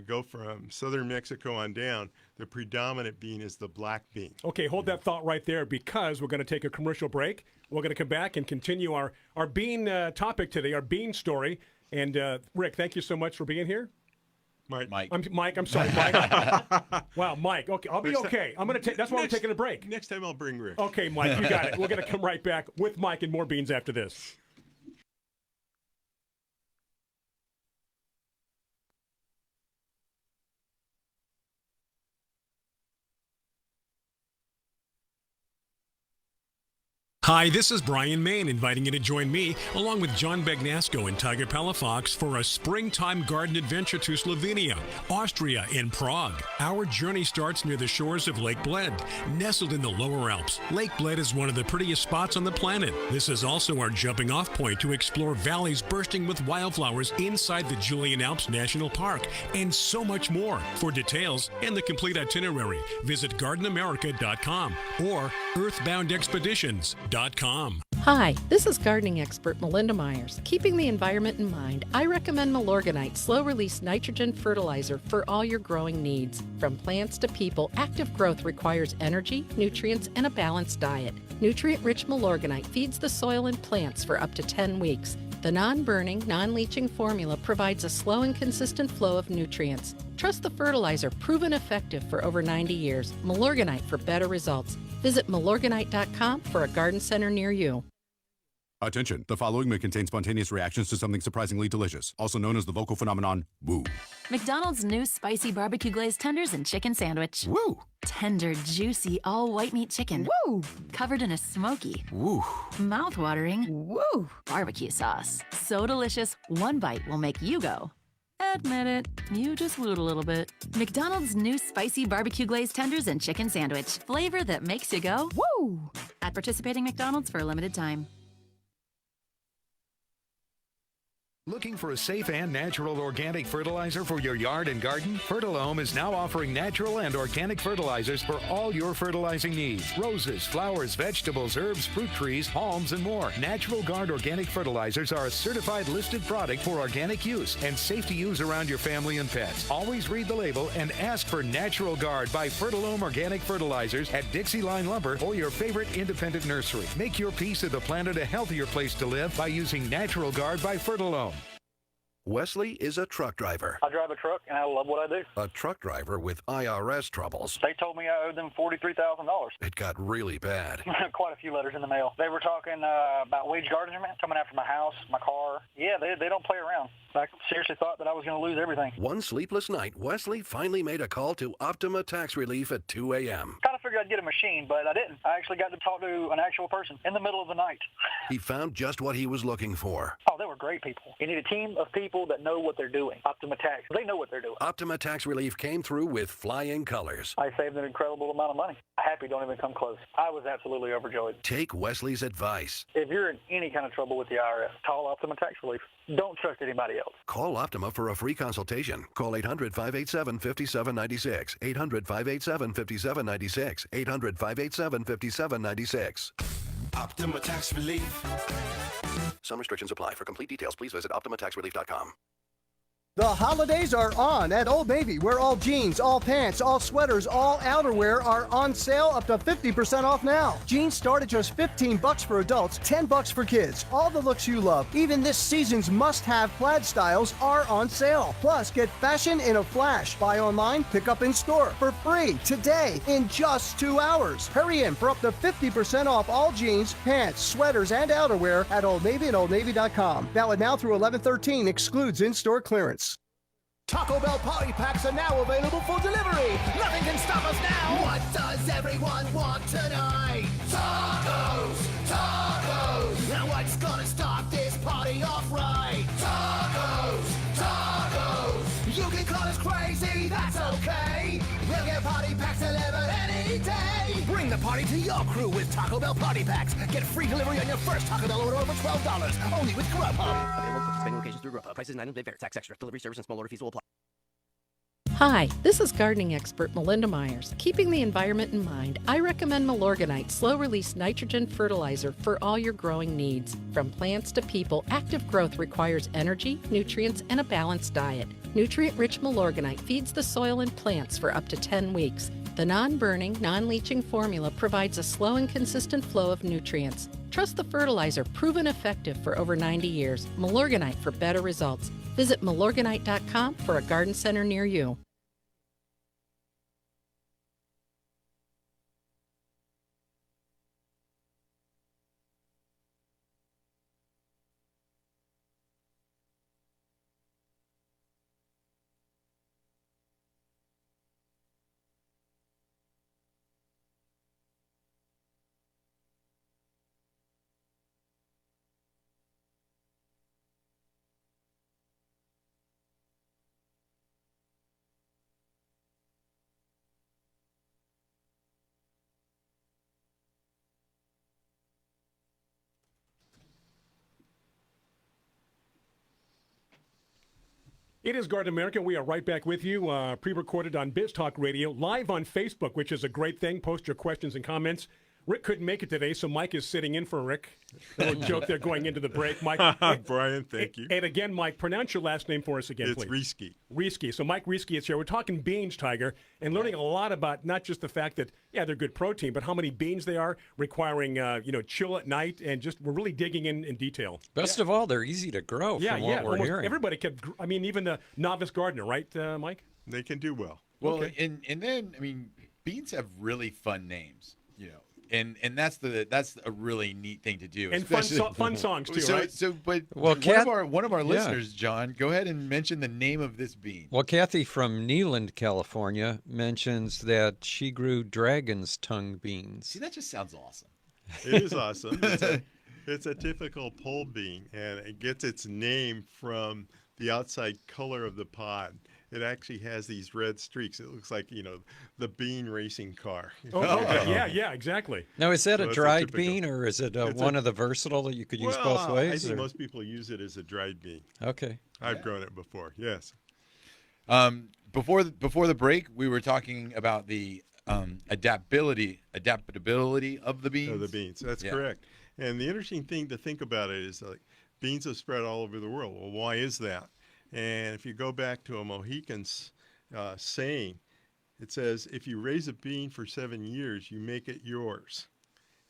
Go from southern Mexico on down, the predominant bean is the black bean. Okay, hold that thought right there because we're going to take a commercial break. We're going to come back and continue our bean topic today, our bean story. And Rick, thank you so much for being here. Mike. I'm sorry, Mike. Wow, Mike. Okay, I'll be okay. I'm going to take. That's why I'm taking a break. Next time I'll bring Rick. Okay, Mike, you got it. We're going to come right back with Mike and more beans after this. Hi, this is Bryan, Maine, inviting you to join me, along with John Bagnasco and Tiger Palafox, for a springtime garden adventure to Slovenia, Austria, and Prague. Our journey starts near the shores of Lake Bled, nestled in the lower Alps. Lake Bled is one of the prettiest spots on the planet. This is also our jumping-off point to explore valleys bursting with wildflowers inside the Julian Alps National Park, and so much more. For details and the complete itinerary, visit gardenamerica.com or earthboundexpeditions.com. Hi, this is gardening expert Melinda Myers. Keeping the environment in mind, I recommend Milorganite slow-release nitrogen fertilizer for all your growing needs. From plants to people, active growth requires energy, nutrients, and a balanced diet. Nutrient-rich Milorganite feeds the soil and plants for up to 10 weeks. The non-burning, non-leaching formula provides a slow and consistent flow of nutrients. Trust the fertilizer, proven effective for over 90 years. Milorganite for better results. Visit Milorganite.com for a garden center near you. Attention, the following may contain spontaneous reactions to something surprisingly delicious, also known as the vocal phenomenon, woo. McDonald's new spicy barbecue glazed tenders and chicken sandwich. Woo! Tender, juicy, all white meat chicken. Woo! Covered in a smoky, woo, mouth-watering, woo, barbecue sauce. So delicious, one bite will make you go, admit it, you just wooed a little bit. McDonald's new spicy barbecue glazed tenders and chicken sandwich. Flavor that makes you go, woo! At participating McDonald's for a limited time. Looking for a safe and natural organic fertilizer for your yard and garden? Fertilizer is now offering natural and organic fertilizers for all your fertilizing needs. Roses, flowers, vegetables, herbs, fruit trees, palms, and more. Natural Guard organic fertilizers are a certified listed product for organic use and safe to use around your family and pets. Always read the label and ask for Natural Guard by Fertilizer Organic Fertilizers at Dixie Line Lumber or your favorite independent nursery. Make your piece of the planet a healthier place to live by using Natural Guard by Fertilizer. Wesley is a truck driver. I drive a truck, and I love what I do. A truck driver with IRS troubles. They told me I owed them $43,000. It got really bad. Quite a few letters in the mail. They were talking about wage garnishment, coming after my house, my car. Yeah, they don't play around. I seriously thought that I was going to lose everything. One sleepless night, Wesley finally made a call to Optima Tax Relief at 2 a.m. Kind of figured I'd get a machine, but I didn't. I actually got to talk to an actual person in the middle of the night. He found just what he was looking for. Oh, they were great people. You need a team of people that know what they're doing. Optima Tax, they know what they're doing. Optima Tax Relief came through with flying colors. I saved an incredible amount of money. Happy don't even come close. I was absolutely overjoyed. Take Wesley's advice. If you're in any kind of trouble with the IRS, call Optima Tax Relief. Don't trust anybody else. Call Optima for a free consultation. Call 800-587-5796. 800-587-5796. 800-587-5796. Optima Tax Relief. Some restrictions apply. For complete details, please visit OptimaTaxRelief.com. The holidays are on at Old Navy, where all jeans, all pants, all sweaters, all outerwear are on sale up to 50% off now. Jeans start at just $15 for adults, $10 for kids. All the looks you love, even this season's must-have plaid styles are on sale. Plus, get fashion in a flash. Buy online, pick up in store for free today in just 2 hours. Hurry in for up to 50% off all jeans, pants, sweaters, and outerwear at Old Navy and OldNavy.com. Valid now through 11/13, excludes in-store clearance. Taco Bell Party Packs are now available for delivery. Nothing can stop us now. What does everyone want tonight? Tacos! Tacos! off right. Tacos, tacos. You can call us crazy, that's okay. We'll get party packs delivered any day. Bring the party to your crew with Taco Bell party packs. Get free delivery on your first Taco Bell order over $12. Only with Grubhub. Available participating locations through Grubhub. Prices and items may vary. Tax extra. Delivery service and small order fees will apply. Hi, this is gardening expert Melinda Myers. Keeping the environment in mind, I recommend Milorganite slow-release nitrogen fertilizer for all your growing needs. From plants to people, active growth requires energy, nutrients, and a balanced diet. Nutrient-rich Milorganite feeds the soil and plants for up to 10 weeks. The non-burning, non-leaching formula provides a slow and consistent flow of nutrients. Trust the fertilizer, proven effective for over 90 years. Milorganite for better results. Visit Milorganite.com for a garden center near you. It is Garden America. We are right back with you, pre-recorded on Biz Talk Radio, live on Facebook, which is a great thing. Post your questions and comments. Rick couldn't make it today, so Mike is sitting in for Rick. A little joke there going into the break. Mike. Brian, thank you. And again, Mike, pronounce your last name for us again, It's please. Rieske. Rieske. So Mike Rieske is here. We're talking beans, Tiger, and learning a lot about not just the fact that, yeah, they're good protein, but how many beans they are, requiring, chill at night, and just we're really digging in detail. Best of all, they're easy to grow from what we're almost hearing. everybody even the novice gardener, right, Mike? They can do well. Well, Okay. and then, I mean, beans have really fun names, And that's a really neat thing to do, And fun songs too, right? One of our listeners, John, go ahead and mention the name of this bean. Well, Kathy from Neyland, California, mentions that she grew dragon's tongue beans. See, that just sounds awesome. It is awesome. It's a typical pole bean, and it gets its name from the outside color of the pod. It actually has these red streaks. It looks like, the bean racing car. Oh, okay. Yeah, exactly. Now, is that So a that's dried typical. bean, or is it It's one of the versatile that you could use both ways? I think or- most people use it as a dried bean. Okay. I've grown it before, yes. Before the break, we were talking about the adaptability of the beans. Of the beans, that's Yeah. correct. And the interesting thing to think about it is beans have spread all over the world. Well, why is that? And if you go back to a Mohican's saying, it says, if you raise a bean for 7 years, you make it yours.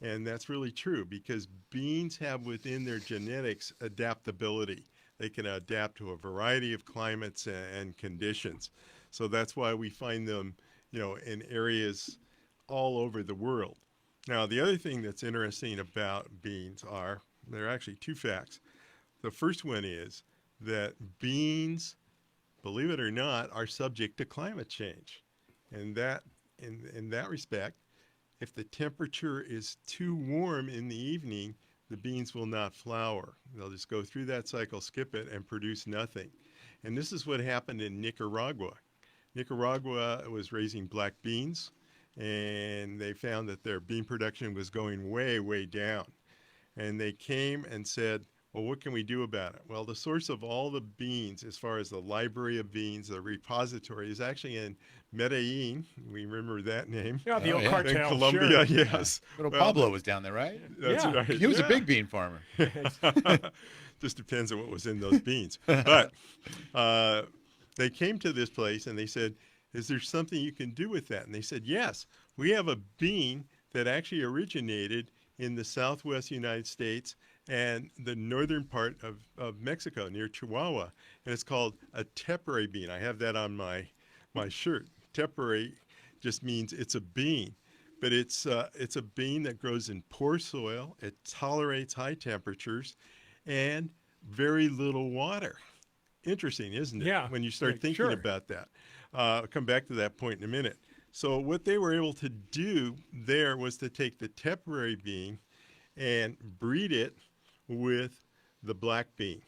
And that's really true because beans have within their genetics adaptability. They can adapt to a variety of climates and conditions. So that's why we find them, in areas all over the world. Now, the other thing that's interesting about beans there are actually two facts. The first one is that beans, believe it or not, are subject to climate change. And that, in that respect, if the temperature is too warm in the evening, the beans will not flower. They'll just go through that cycle, skip it, and produce nothing. And this is what happened in Nicaragua. Nicaragua was raising black beans, and they found that their bean production was going way, way down. And they came and said, well, what can we do about it? Well, the source of all the beans, as far as the library of beans, the repository, is actually in Medellin. We remember that name. Yeah, the old cartel. In Colombia, sure. yes. Little Pablo was down there, right? That's right. He was a big bean farmer. Just depends on what was in those beans. But they came to this place and they said, is there something you can do with that? And they said, yes, we have a bean that actually originated in the southwest United States and the northern part of Mexico near Chihuahua. And it's called a tepary bean. I have that on my shirt. Tepary just means it's a bean. But it's a bean that grows in poor soil. It tolerates high temperatures and very little water. Interesting, isn't it? Yeah. When you start thinking sure. about that. I'll come back to that point in a minute. So what they were able to do there was to take the tepary bean and breed it with the black bean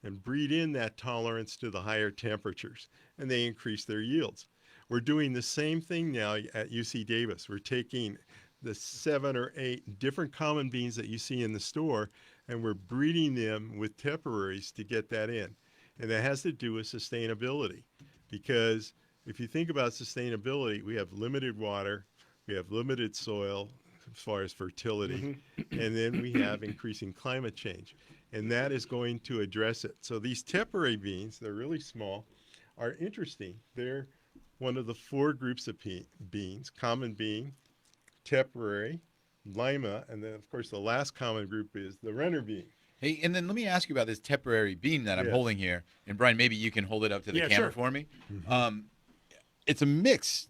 and breed in that tolerance to the higher temperatures, and they increase their yields. We're doing the same thing now at UC Davis. We're taking the 7 or 8 different common beans that you see in the store, and we're breeding them with temporaries to get that in. And that has to do with sustainability, because if you think about sustainability, we have limited water, we have limited soil as far as fertility, and then we have increasing climate change. And that is going to address it. So these temporary beans, they're really small, are interesting. They're one of the 4 groups of beans: common bean, temporary, Lima, and then, of course, the last common group is the runner bean. Hey, and then let me ask you about this temporary bean that I'm holding here. And, Brian, maybe you can hold it up to the camera for me. It's a mix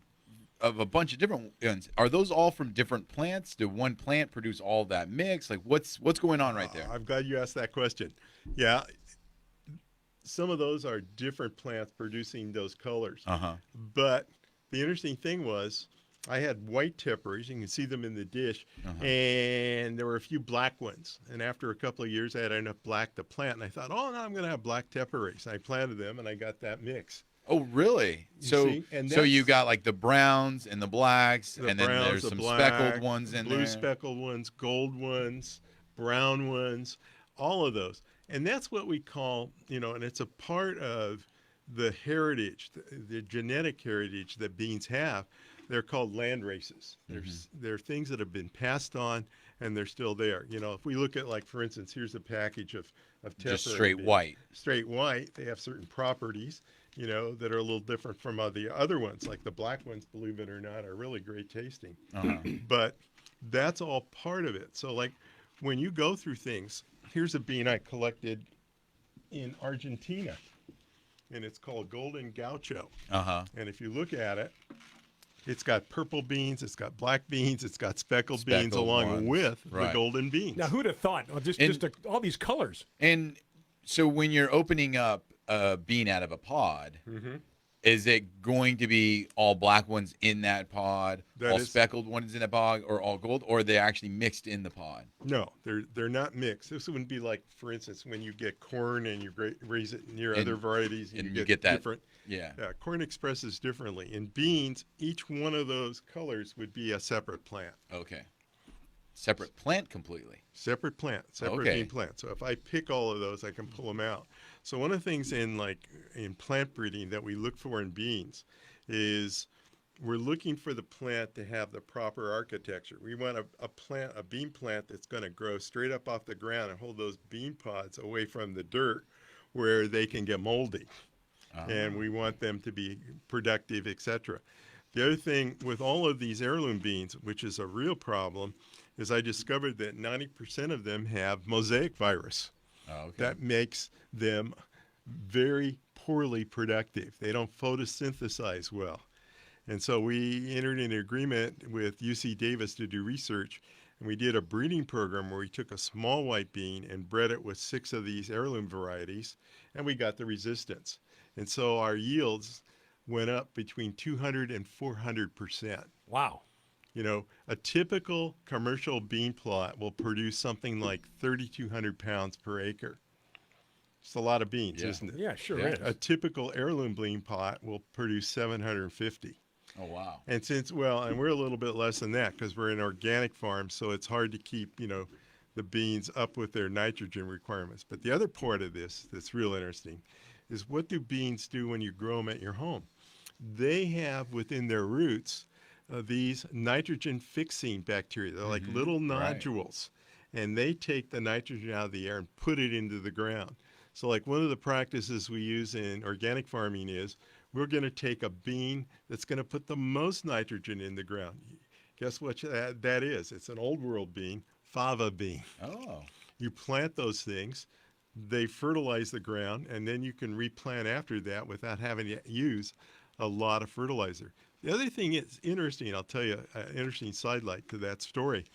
of a bunch of different ones. Are those all from different plants? Did one plant produce all that mix? Like, what's going on right there? I'm glad you asked that question. Yeah, some of those are different plants producing those colors. But the interesting thing was, I had white temporaries, you can see them in the dish, and there were a few black ones. And after a couple of years, I had enough black to plant, and I thought, oh, now I'm going to have black temporaries. I planted them, and I got that mix. Oh, really? So you got like the browns and the blacks, and then there's some speckled ones in there. Blue speckled ones, gold ones, brown ones, all of those. And that's what we call, and it's a part of the heritage, the genetic heritage that beans have. They're called land races. They're things that have been passed on, and they're still there. If we look at, like, for instance, here's a package of temporary just straight beans. white. Straight white. They have certain properties, that are a little different from the other ones. Like the black ones, believe it or not, are really great tasting. But that's all part of it. So, like, when you go through things, here's a bean I collected in Argentina, and it's called Golden Gaucho. And if you look at it, it's got purple beans, it's got black beans, it's got speckled beans along with the golden beans. Now, who'd have thought? All these colors. And so when you're opening up a bean out of a pod, is it going to be all black ones in that pod, all speckled ones in the pod, or all gold, or are they actually mixed in the pod? No, they're not mixed. This wouldn't be like, for instance, when you get corn and you raise it near other varieties, and you get that different. Yeah, corn expresses differently. In beans, each one of those colors would be a separate plant. Okay. Separate plant completely. Separate plant, separate bean plant. So if I pick all of those, I can pull them out. So one of the things in plant breeding that we look for in beans is we're looking for the plant to have the proper architecture. We want a bean plant that's going to grow straight up off the ground and hold those bean pods away from the dirt where they can get moldy. And we want them to be productive, etc. The other thing with all of these heirloom beans, which is a real problem, is I discovered that 90% of them have mosaic virus. That makes them very poorly productive. They don't photosynthesize well. And so we entered an agreement with UC Davis to do research, and we did a breeding program where we took a small white bean and bred it with 6 of these heirloom varieties, and we got the resistance. And so our yields went up between 200 and 400%. Wow. A typical commercial bean plot will produce something like 3,200 pounds per acre. It's a lot of beans, isn't it? Yeah, sure is. A typical heirloom bean plot will produce 750. Oh, wow. And and we're a little bit less than that because we're an organic farm, so it's hard to keep, the beans up with their nitrogen requirements. But the other part of this that's real interesting is, what do beans do when you grow them at your home? They have within their roots these nitrogen fixing bacteria. They're like little nodules, and they take the nitrogen out of the air and put it into the ground. So, like, one of the practices we use in organic farming is we're going to take a bean that's going to put the most nitrogen in the ground. Guess what that is? It's an old world bean, fava bean. Oh. You plant those things, they fertilize the ground, and then you can replant after that without having to use a lot of fertilizer. The other thing that's interesting, I'll tell you an interesting sidelight to that story,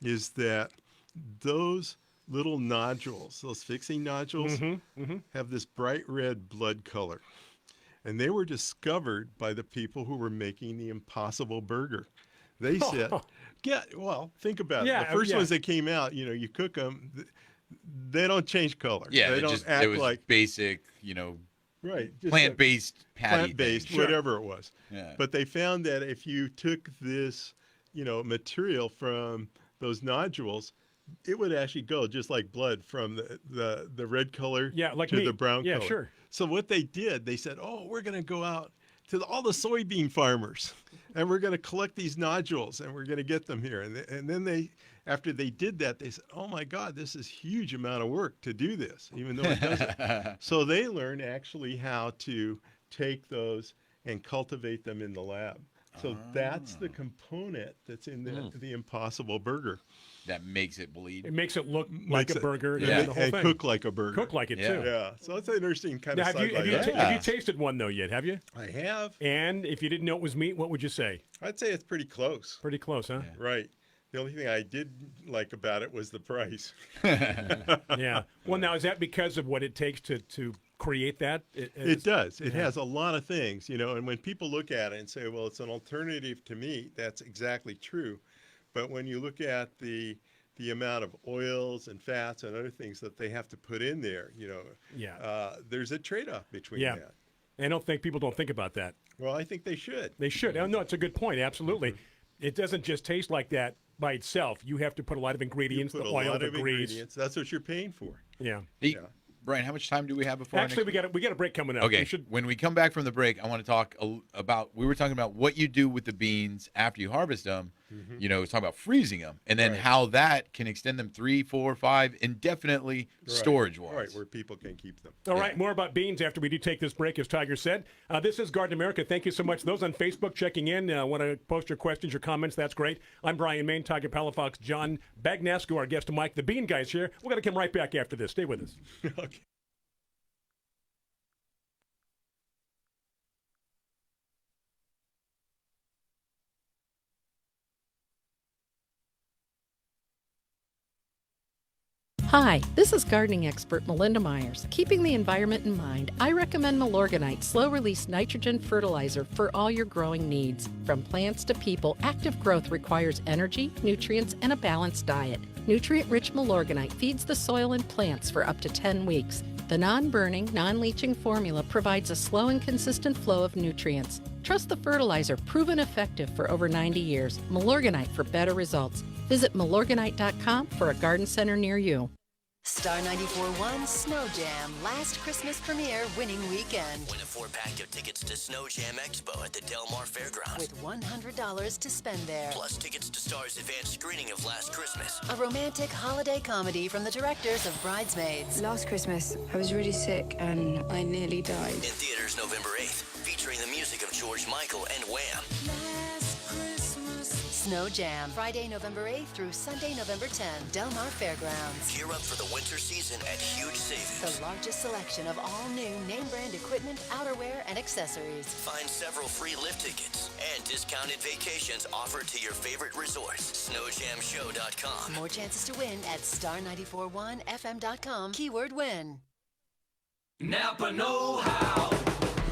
is that those little nodules, those fixing nodules, have this bright red blood color. And they were discovered by the people who were making the Impossible Burger. They said, think about it. The first ones that came out, you cook them, they don't change color. Yeah, they don't just, act it was like basic, right, just plant-based patty. plant-based, thing. whatever it was. Yeah. But they found that if you took this, material from those nodules, it would actually go just like blood from the red color to the brown color. Yeah, sure. So what they did, they said, oh, we're going to go out to all the soybean farmers, and we're going to collect these nodules, and we're going to get them here. And then after they did that, they said, oh my God, this is huge amount of work to do this, even though it doesn't. So they learned actually how to take those and cultivate them in the lab. So that's the component that's in the Impossible Burger. That makes it bleed. It makes it look like a burger. Yeah, the whole and thing. cook like a burger. Cook like it, too. Yeah, so it's an interesting kind Now, of have side you tasted one, though, yet? Have you? I have. And if you didn't know it was meat, what would you say? I'd say it's pretty close. Pretty close, huh? Yeah. Right. The only thing I did like about it was the price. Yeah. Well, now, is that because of what it takes to create that? It does. It has a lot of things, and when people look at it and say, well, it's an alternative to meat, that's exactly true. But when you look at the amount of oils and fats and other things that they have to put in there, there's a trade-off between that. I don't think people don't think about that. Well, I think they should. They should. No, it's a good point. Absolutely. It doesn't just taste like that by itself. You have to put a lot of ingredients, the oil, the grease. That's what you're paying for. Yeah. Brian, how much time do we have before? Actually, we got a break coming up. Okay. When we come back from the break, I want to talk about. We were talking about what you do with the beans after you harvest them. Talking about freezing them, and then how that can extend them 3, 4, 5 indefinitely storage-wise. Right, where people can keep them. All right, more about beans after we do take this break, as Tiger said. This is Garden America. Thank you so much. Those on Facebook checking in, want to post your questions, your comments, that's great. I'm Bryan Main, Tiger Palafox, John Bagnasco, our guest, Mike, the Bean Guy's here. We're going to come right back after this. Stay with us. Okay. Hi, this is gardening expert Melinda Myers. Keeping the environment in mind, I recommend Milorganite slow-release nitrogen fertilizer for all your growing needs. From plants to people, active growth requires energy, nutrients, and a balanced diet. Nutrient-rich Milorganite feeds the soil and plants for up to 10 weeks. The non-burning, non-leaching formula provides a slow and consistent flow of nutrients. Trust the fertilizer, proven effective for over 90 years. Milorganite for better results. Visit Milorganite.com for a garden center near you. Star 94.1 Snow Jam last Christmas premiere winning weekend. Win a 4-pack of tickets to Snow Jam Expo at the Del Mar Fairgrounds. With $100 to spend there. Plus tickets to Star's advanced screening of Last Christmas. A romantic holiday comedy from the directors of Bridesmaids. Last Christmas, I was really sick and I nearly died. In theaters November 8th, featuring the music of George Michael and Wham. Snow Jam, Friday, November 8th through Sunday, November 10th, Del Mar Fairgrounds. Gear up for the winter season at huge savings. The largest selection of all new name brand equipment, outerwear, and accessories. Find several free lift tickets and discounted vacations offered to your favorite resorts. SnowJamShow.com. More chances to win at star941fm.com. Keyword win. Napa know-how.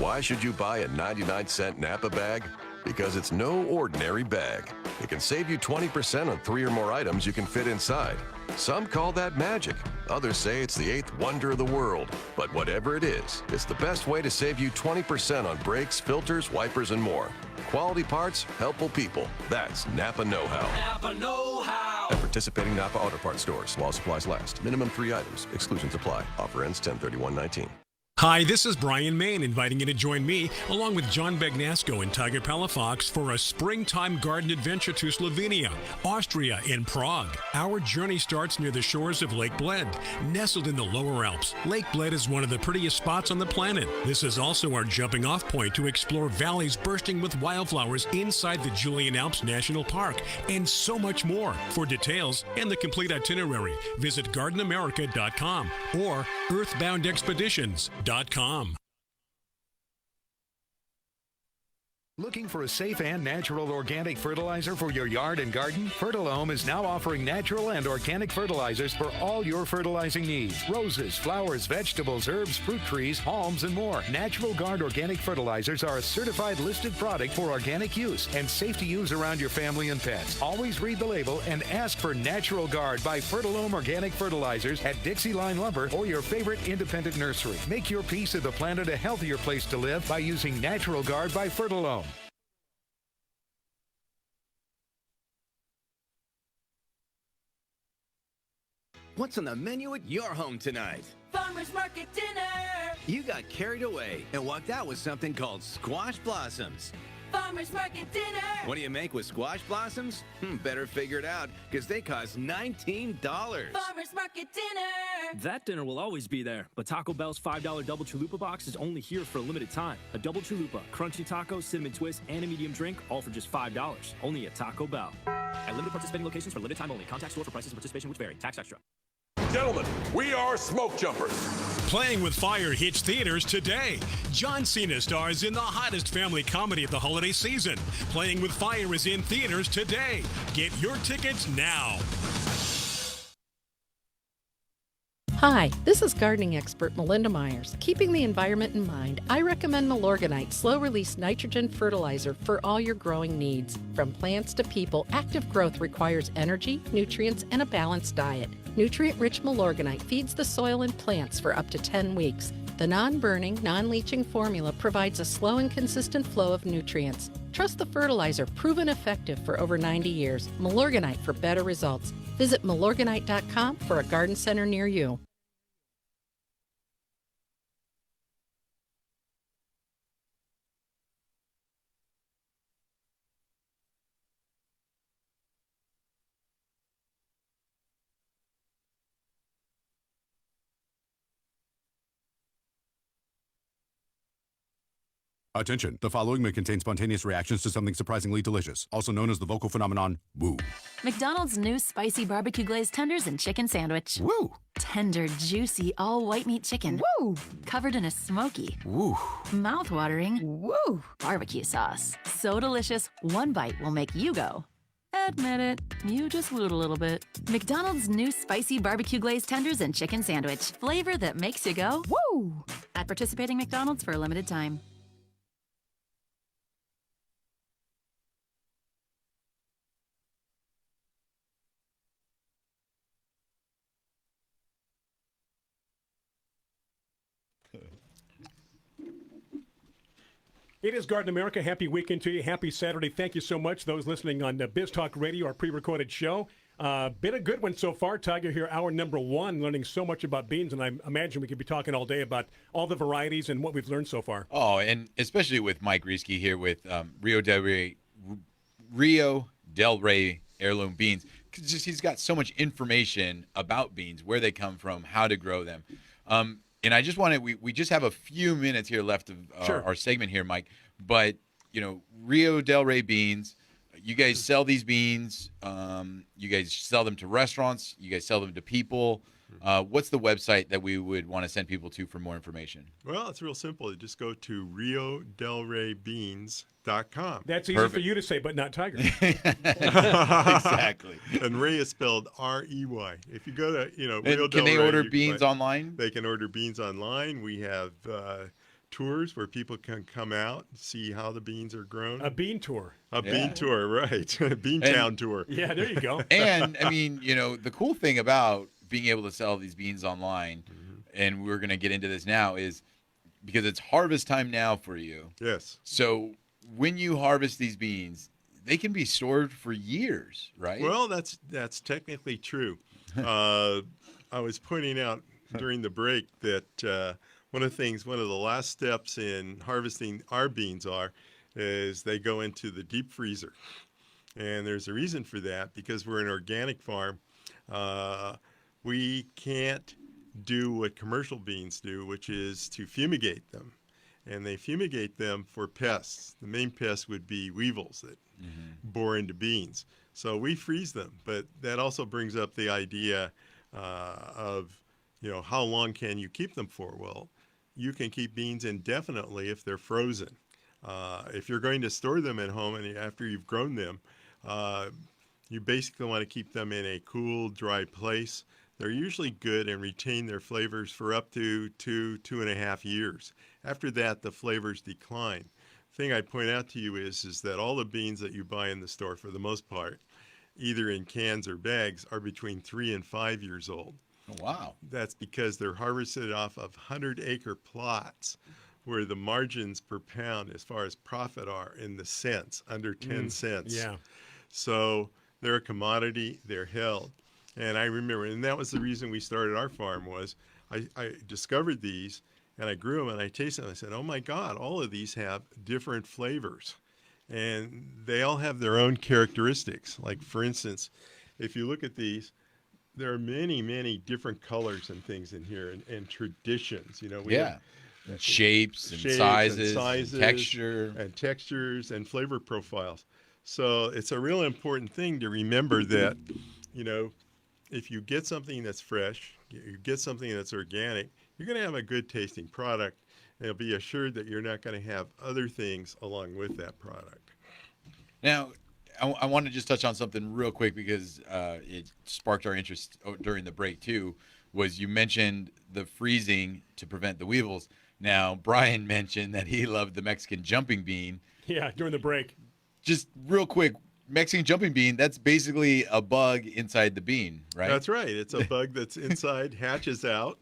Why should you buy a 99-cent Napa bag? Because it's no ordinary bag. It can save you 20% on 3 or more items you can fit inside. Some call that magic. Others say it's the 8th wonder of the world. But whatever it is, it's the best way to save you 20% on brakes, filters, wipers, and more. Quality parts, helpful people. That's Napa know-how. Napa know-how. At participating Napa Auto Parts stores while supplies last. Minimum 3 items. Exclusions apply. Offer ends 10/31/19. Hi, this is Bryan Main inviting you to join me, along with John Bagnasco and Tiger Palafox, for a springtime garden adventure to Slovenia, Austria, and Prague. Our journey starts near the shores of Lake Bled. Nestled in the lower Alps, Lake Bled is one of the prettiest spots on the planet. This is also our jumping off point to explore valleys bursting with wildflowers inside the Julian Alps National Park, and so much more. For details and the complete itinerary, visit GardenAmerica.com or EarthboundExpeditions.com. Looking for a safe and natural organic fertilizer for your yard and garden? Fertilizer is now offering natural and organic fertilizers for all your fertilizing needs. Roses, flowers, vegetables, herbs, fruit trees, palms, and more. Natural Guard organic fertilizers are a certified listed product for organic use and safe to use around your family and pets. Always read the label and ask for Natural Guard by Fertilizer Organic Fertilizers at Dixie Line Lumber or your favorite independent nursery. Make your piece of the planet a healthier place to live by using Natural Guard by Fertilizer. What's on the menu at your home tonight? Farmer's Market dinner. You got carried away and walked out with something called squash blossoms. Farmer's Market dinner. What do you make with squash blossoms? Better figure it out, because they cost $19. Farmer's Market dinner. That dinner will always be there, but Taco Bell's $5 double chalupa box is only here for a limited time. A double chalupa, crunchy taco, cinnamon twist, and a medium drink, all for just $5. Only at Taco Bell. At limited participating locations for limited time only. Contact store for prices and participation which vary. Tax extra. Gentlemen, we are Smoke Jumpers. Playing with Fire hits theaters today. John Cena stars in the hottest family comedy of the holiday season. Playing with Fire is in theaters today. Get your tickets now. Hi, this is gardening expert Melinda Myers. Keeping the environment in mind, I recommend Milorganite slow-release nitrogen fertilizer for all your growing needs. From plants to people, active growth requires energy, nutrients, and a balanced diet. Nutrient-rich Milorganite feeds the soil and plants for up to 10 weeks. The non-burning, non-leaching formula provides a slow and consistent flow of nutrients. Trust the fertilizer, proven effective for over 90 years. Milorganite for better results. Visit Milorganite.com for a garden center near you. Attention, the following may contain spontaneous reactions to something surprisingly delicious, also known as the vocal phenomenon, woo. McDonald's new spicy barbecue glazed tenders and chicken sandwich. Woo! Tender, juicy, all white meat chicken. Woo! Covered in a smoky, Woo! mouth-watering, Woo! barbecue sauce. So delicious, one bite will make you go. Admit it, you just wooed a little bit. McDonald's new spicy barbecue glazed tenders and chicken sandwich. Flavor that makes you go, woo! At participating McDonald's for a limited time. It is Garden America. Happy weekend to you. Happy Saturday. Thank you so much. Those listening on Biz Talk Radio, our pre-recorded show. Been a good one so far. Tiger here, hour number one, learning so much about beans, and I imagine we could be talking all day about all the varieties and what we've learned so far. Oh, and especially with Mike Rieske here with Rio Del Rey Heirloom Beans. Just, he's got so much information about beans, where they come from, how to grow them. And I just wanted, we just have a few minutes here left of our segment here, Mike. But, you know, Rio Del Rey beans, you guys sell these beans. You guys sell them to restaurants. You guys sell them to people. What's the website that we would want to send people to for more information? Well, it's real simple. You just go to riodelreybeans.com. That's easy for you to say, but not Tiger. Exactly. And Ray is spelled R-E-Y. If you go to, Rio Del Can they Rey, order beans online? They can order beans online. We have tours where people can come out and see how the beans are grown. A bean tour. Bean tour, right. Beantown tour. Yeah, there you go. And, I mean, the cool thing about being able to sell these beans online, and we're going to get into this now, is because it's harvest time now for you. Yes. So when you harvest these beans, they can be stored for years, right? Well, that's technically true. I was pointing out during the break that one of the last steps in harvesting our beans is they go into the deep freezer. And there's a reason for that, because we're an organic farm. We can't do what commercial beans do, which is to fumigate them. And they fumigate them for pests. The main pest would be weevils that bore into beans. So we freeze them. But that also brings up the idea of, how long can you keep them for? Well, you can keep beans indefinitely if they're frozen. If you're going to store them at home and after you've grown them, you basically want to keep them in a cool, dry place. They're usually good and retain their flavors for up to 2.5 years. After that, the flavors decline. The thing I'd point out to you is that all the beans that you buy in the store, for the most part, either in cans or bags, are between 3 and 5 years old. Oh, wow. That's because they're harvested off of 100-acre plots where the margins per pound as far as profit are in the cents, under 10 cents. Yeah. So they're a commodity, they're held. And I remember, and that was the reason we started our farm, was I discovered these and I grew them and I tasted them. I said, oh my God, all of these have different flavors. And they all have their own characteristics. Like, for instance, if you look at these, there are many, many different colors and things in here and traditions. You know, we have shapes and sizes and textures and flavor profiles. So it's a real important thing to remember that, you know, if you get something that's fresh, you get something that's organic, you're going to have a good tasting product, and you'll be assured that you're not going to have other things along with that product. Now, I want to just touch on something real quick because it sparked our interest during the break too, was you mentioned the freezing to prevent the weevils. Now, Bryan mentioned that he loved the Mexican jumping bean. Yeah, during the break. Just real quick, Mexican jumping bean, that's basically a bug inside the bean, right? That's right. It's a bug that's inside, hatches out,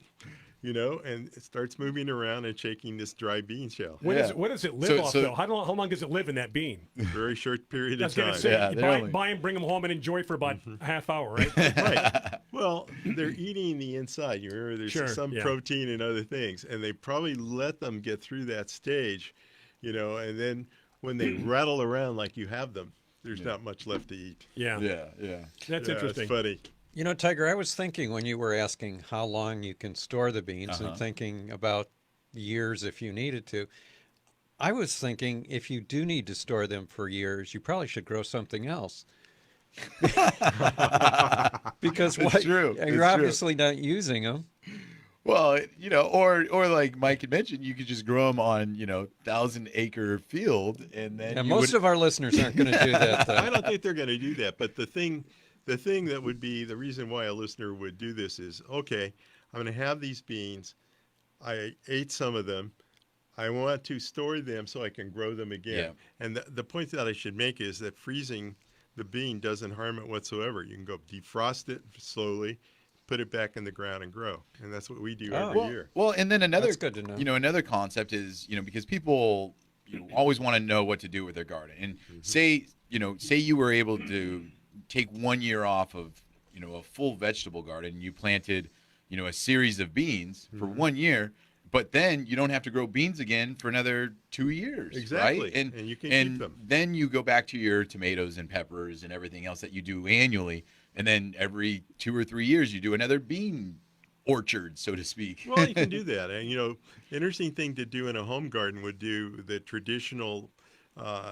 you know, and it starts moving around and shaking this dry bean shell. What does it live off, though? How long does it live in that bean? Very short period of time. I was going to say, buy them, bring them home, and enjoy for about a half hour, right? Right. Well, they're eating the inside. You remember there's some protein and other things, and they probably let them get through that stage, you know, and then when they rattle around like you have them, there's not much left to eat. Yeah. That's interesting. It's funny. You know, Tiger, I was thinking when you were asking how long you can store the beans and thinking about years if you needed to, I was thinking if you do need to store them for years, you probably should grow something else. Because you're obviously not using them. Well, you know, or like Mike had mentioned, you could just grow them on, 1,000-acre field, and then most of our listeners aren't going to do that. Though. I don't think they're going to do that. But the thing that would be the reason why a listener would do this is, okay, I'm going to have these beans. I ate some of them. I want to store them so I can grow them again. Yeah. And the point that I should make is that freezing the bean doesn't harm it whatsoever. You can go defrost it slowly, put it back in the ground and grow. And that's what we do every year. Well, and then another, that's good to know. Another concept is, because people always want to know what to do with their garden. And say you were able to take 1 year off of, a full vegetable garden, and you planted, a series of beans for 1 year, but then you don't have to grow beans again for another 2 years. Exactly. Right? And you can keep them. Then you go back to your tomatoes and peppers and everything else that you do annually. And then every 2 or 3 years, you do another bean orchard, so to speak. Well, you can do that. And, interesting thing to do in a home garden would do the traditional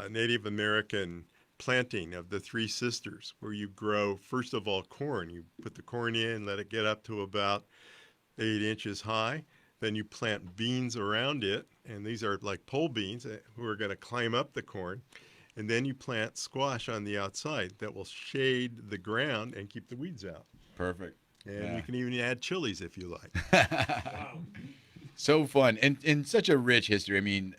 Native American planting of the Three Sisters, where you grow, first of all, corn. You put the corn in, let it get up to about 8 inches high. Then you plant beans around it, and these are like pole beans who are going to climb up the corn. And then you plant squash on the outside that will shade the ground and keep the weeds out. Perfect. And you can even add chilies if you like. Wow. So fun. And such a rich history. I mean,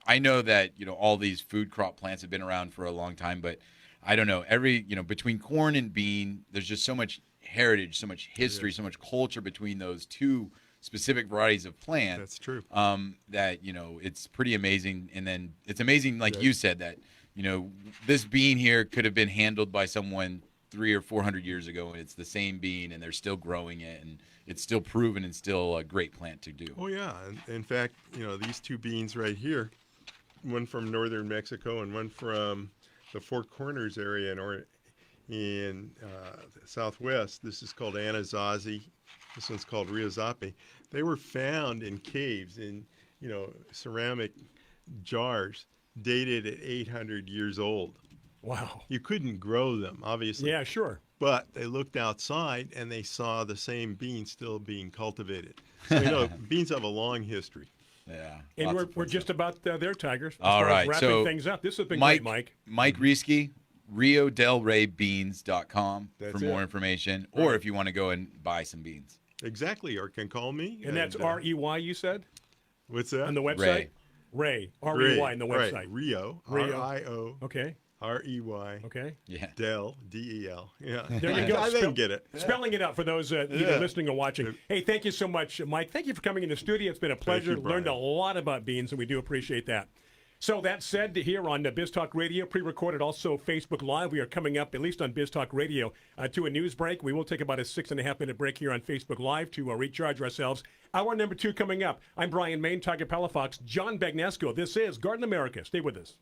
I know that, all these food crop plants have been around for a long time, but I don't know. Between corn and bean, there's just so much heritage, so much history, so much culture between those two specific varieties of plant. That's true. That, it's pretty amazing. And then it's amazing, like you said, that, this bean here could have been handled by someone 300 or 400 years ago, and it's the same bean, and they're still growing it, and it's still proven and still a great plant to do. Oh, yeah. In fact, these two beans right here, one from northern Mexico and one from the Four Corners area in Southwest. This is called Anasazi. This one's called Riazapi. They were found in caves in, ceramic jars dated at 800 years old. Wow. You couldn't grow them, obviously. Yeah, sure. But they looked outside and they saw the same bean still being cultivated. So, beans have a long history. Yeah. And we're just about there, Tigers. As All far as right. wrapping So things up. This has been Mike, great, Mike. Mike Rieske, RioDelRayBeans.com for That's more it. information, or if you want to go and buy some beans. Exactly, or can call me. And that's R-E-Y, you said? What's that? On the website? Ray. R-E-Y on the website. Right. Rio. Rio. R-I-O. Okay. R-E-Y. Okay. Yeah. Del, D-E-L. Yeah. There you go. I didn't get it. Spelling it out for those either listening or watching. Hey, thank you so much, Mike. Thank you for coming in the studio. It's been a pleasure. you, Learned a Brian. lot about beans, and we do appreciate that. So that said, here on Biz Talk Radio, pre-recorded, also Facebook Live, we are coming up, at least on Biz Talk Radio, to a news break. We will take about a 6.5-minute break here on Facebook Live to recharge ourselves. Hour number 2 coming up. I'm Bryan Main, Tiger Palafox, John Bagnasco. This is Garden America. Stay with us.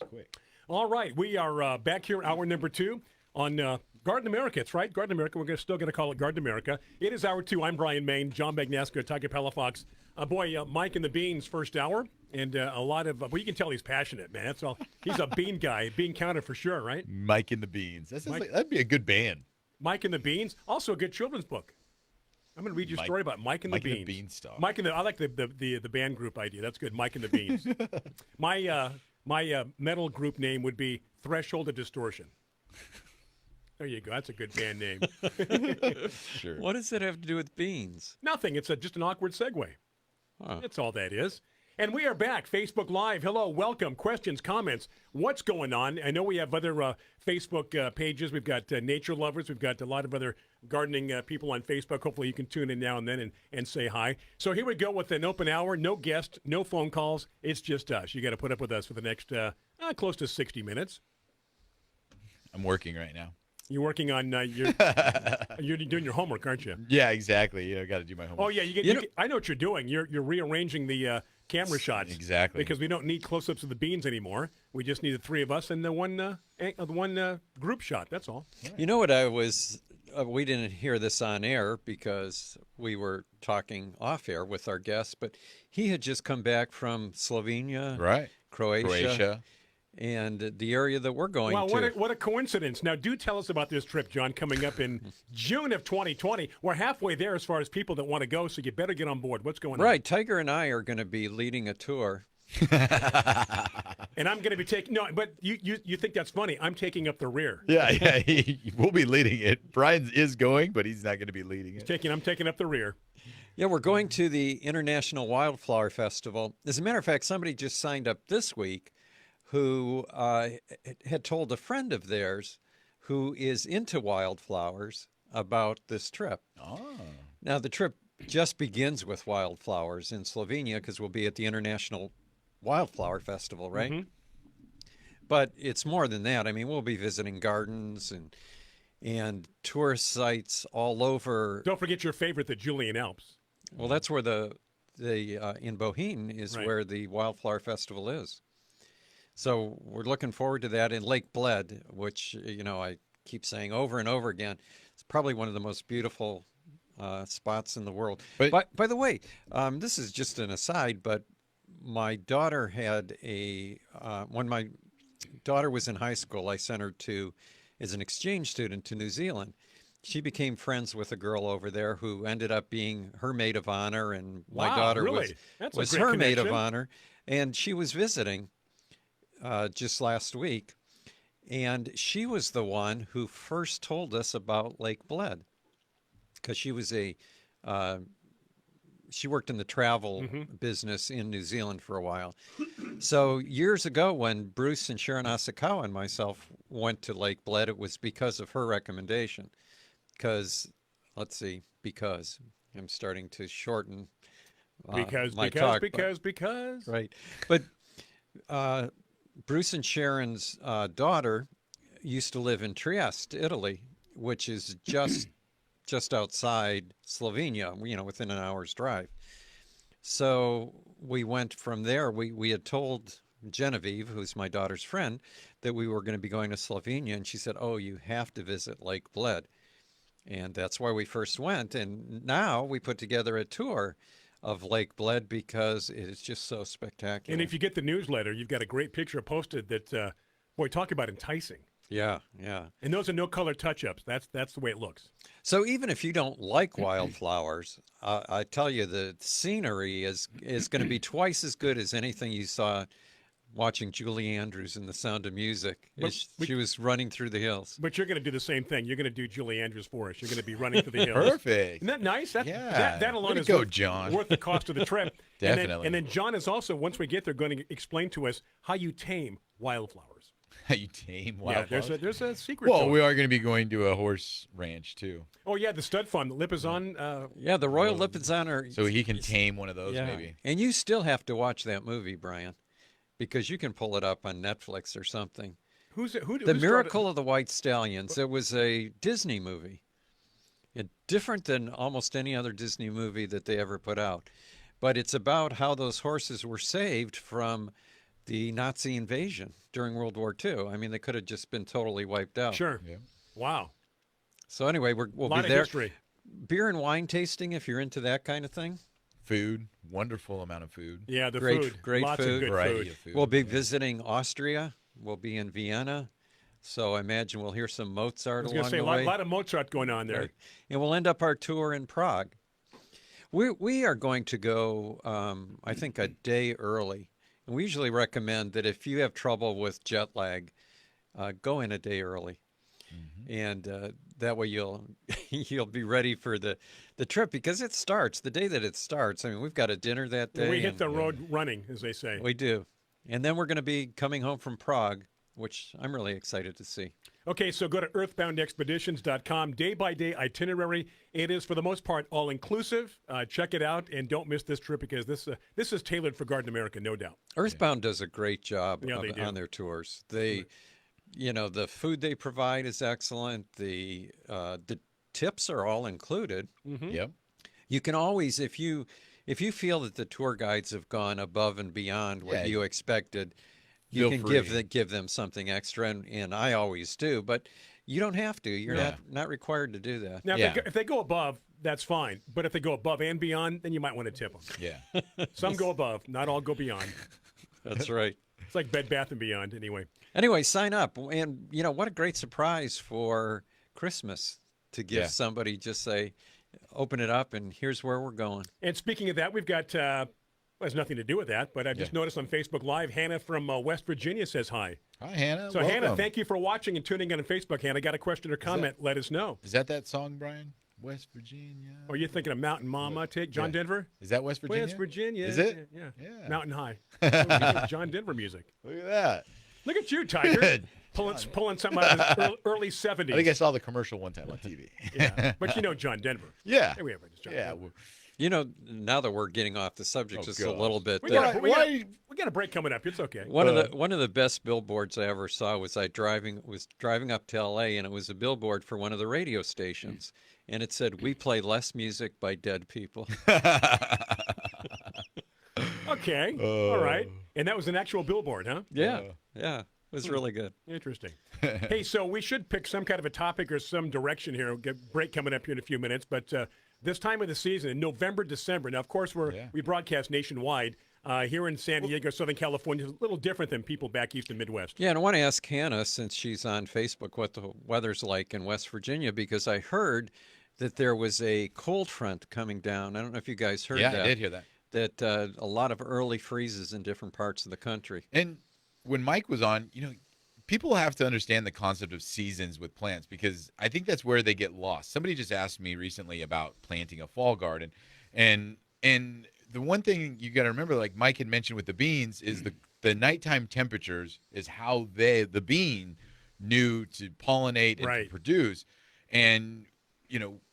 was quick. All right, we are back here, hour number 2 on Garden America. It's right, Garden America. We're still going to call it Garden America. It is hour 2. I'm Bryan Main, John Bagnasco, Tiger Palafox. Mike and the Beans, first hour, and a lot of. Well, you can tell he's passionate, man. That's all. He's a bean guy, bean counter for sure, right? Mike and the Beans. That'd be a good band. Mike and the Beans, also a good children's book. I'm going to read you a story about Mike and the Beans. Mike and the Beanstalk. I like the band group idea. That's good. Mike and the Beans. My metal group name would be Threshold of Distortion. There you go. That's a good band name. Sure. What does that have to do with beans? Nothing. It's just an awkward segue. Huh. That's all that is. And we are back. Facebook Live. Hello. Welcome. Questions, comments. What's going on? I know we have other Facebook pages. We've got nature lovers. We've got a lot of other gardening people on Facebook. Hopefully you can tune in now and then and say hi. So here we go with an open hour. No guests, no phone calls. It's just us. You got to put up with us for the next close to 60 minutes. I'm working right now. You're working on you're doing your homework, aren't you? Yeah, exactly. I got to do my homework. Oh yeah, I know what you're doing. You're rearranging the camera shots exactly because we don't need close-ups of the beans anymore. We just need the three of us and the one group shot. That's all. You know what I was? We didn't hear this on air because we were talking off air with our guest, but he had just come back from Slovenia, right? Croatia. And the area that we're going to. Wow, what a coincidence. Now, do tell us about this trip, John, coming up in June of 2020. We're halfway there as far as people that want to go, so you better get on board. What's going on? Right. Tiger and I are going to be leading a tour. And I'm going to be taking – no, but you think that's funny. I'm taking up the rear. Yeah, we'll be leading it. Brian is going, but he's not going to be leading it. I'm taking up the rear. Yeah, we're going to the International Wildflower Festival. As a matter of fact, somebody just signed up this week who had told a friend of theirs who is into wildflowers about this trip. Oh. Now, the trip just begins with wildflowers in Slovenia because we'll be at the International Wildflower Festival, right? Mm-hmm. But it's more than that. I mean, we'll be visiting gardens and tourist sites all over. Don't forget your favorite, the Julian Alps. Well, that's where the in Bohín is right. where the Wildflower Festival is. So we're looking forward to that in Lake Bled, which, I keep saying over and over again. It's probably one of the most beautiful spots in the world. But by the way, this is just an aside, but my daughter had when my daughter was in high school, I sent her as an exchange student to New Zealand. She became friends with a girl over there who ended up being her maid of honor, and my daughter really? was her maid of honor. And she was visiting just last week, and she was the one who first told us about Lake Bled because she was she worked in the travel business in New Zealand for a while. So years ago when Bruce and Sharon Asakawa and myself went to Lake Bled, it was because of her recommendation. Because I'm starting to shorten my talk. Because. Right. But Bruce and Sharon's daughter used to live in Trieste, Italy, which is just outside Slovenia, within an hour's drive. So we went from there. We had told Genevieve, who's my daughter's friend, that we were going to be going to Slovenia, and she said, "Oh, you have to visit Lake Bled." And that's why we first went. And now we put together a tour of Lake Bled because it is just so spectacular. And if you get the newsletter, you've got a great picture posted that, talk about enticing. Yeah, yeah. And those are no color touch-ups. That's the way it looks. So even if you don't like wildflowers, I tell you the scenery is going to be twice as good as anything you saw watching Julie Andrews in The Sound of Music. She was running through the hills. But you're going to do the same thing. You're going to do Julie Andrews for us. You're going to be running through the hills. Perfect. Isn't that nice? Yeah. That alone is worth the cost of the trip. Definitely. And then John is also, once we get there, going to explain to us how you tame wildflowers. How you tame wildflowers? Yeah, there's a secret Well, to we it. are going to be going to a horse ranch, too. Oh, yeah, the stud farm, the Lipizan. Yeah, the Royal Lipizan. So he can tame one of those, maybe. And you still have to watch that movie, Brian, because you can pull it up on Netflix or something. The Miracle of the White Stallions. It was a Disney movie. Different than almost any other Disney movie that they ever put out. But it's about how those horses were saved from the Nazi invasion during World War II. I mean, they could have just been totally wiped out. Sure. Yeah. Wow. So anyway, we'll lot be of there. History. Beer and wine tasting, if you're into that kind of thing. Food, wonderful amount of food. Yeah, the Great, food. great Lots food. of good Variety food. of food. We'll be visiting Austria. We'll be in Vienna. So I imagine we'll hear some Mozart I was along going to say, the way. a lot of Mozart going on there. Right. And we'll end up our tour in Prague. We are going to go, I think, a day early. And we usually recommend that if you have trouble with jet lag, go in a day early. And that way you'll be ready for the trip, because it starts the day that it starts. I mean, we've got a dinner that day. We hit the road running, as they say. We do. And then we're going to be coming home from Prague, which I'm really excited to see. Okay, so go to earthboundexpeditions.com, day-by-day itinerary. It is, for the most part, all-inclusive. Check it out, and don't miss this trip, because this is tailored for Garden America, no doubt. Earthbound does a great job they do. on their tours. They, the food they provide is excellent. The tips are all included. Yep. You can always, if you feel that the tour guides have gone above and beyond what you expected, you Feel can free. give them something extra, and I always do. But you don't have to. You're not required to do that. Now, if they go above, that's fine. But if they go above and beyond, then you might want to tip them. Yeah. Some go above, not all go beyond. That's right. It's like Bed Bath & Beyond, anyway. Anyway, sign up. And, what a great surprise for Christmas to give somebody, just say, open it up, and here's where we're going. And speaking of that, we've got, has nothing to do with that, but I just noticed on Facebook Live, Hannah from West Virginia says hi. Hi, Hannah. So, Welcome. Hannah, thank you for watching and tuning in on Facebook. Hannah, got a question or comment, let us know. Is that song, Brian? West Virginia. Oh, you're thinking of Mountain Mama, take John Denver? Is that West Virginia? West Virginia. Is it? Yeah. Mountain High. So John Denver music. Look at that. Look at you, Tiger. Pulling something out of the early 70s. I think I saw the commercial one time on TV. Yeah, but you know John Denver. Yeah. Hey, we have John yeah. Denver. Now that we're getting off the subject just a little bit. We got a break coming up. It's okay. One of the best billboards I ever saw was driving up to L.A., and it was a billboard for one of the radio stations, and it said, "We play less music by dead people." Okay, all right. And that was an actual billboard, huh? Yeah. It was really good. Interesting. Hey, so we should pick some kind of a topic or some direction here. We'll get a break coming up here in a few minutes, but this time of the season, in November, December. Now, of course, we broadcast nationwide. Here in San Diego, Southern California, is a little different than people back east and Midwest. Yeah, and I want to ask Hannah, since she's on Facebook, what the weather's like in West Virginia, because I heard that there was a cold front coming down. I don't know if you guys heard that. Yeah, I did hear that. That a lot of early freezes in different parts of the country. And when Mike was on, people have to understand the concept of seasons with plants, because I think that's where they get lost. Somebody just asked me recently about planting a fall garden, and the one thing you got to remember, like Mike had mentioned with the beans, is the nighttime temperatures is how the bean knew to pollinate and to produce. And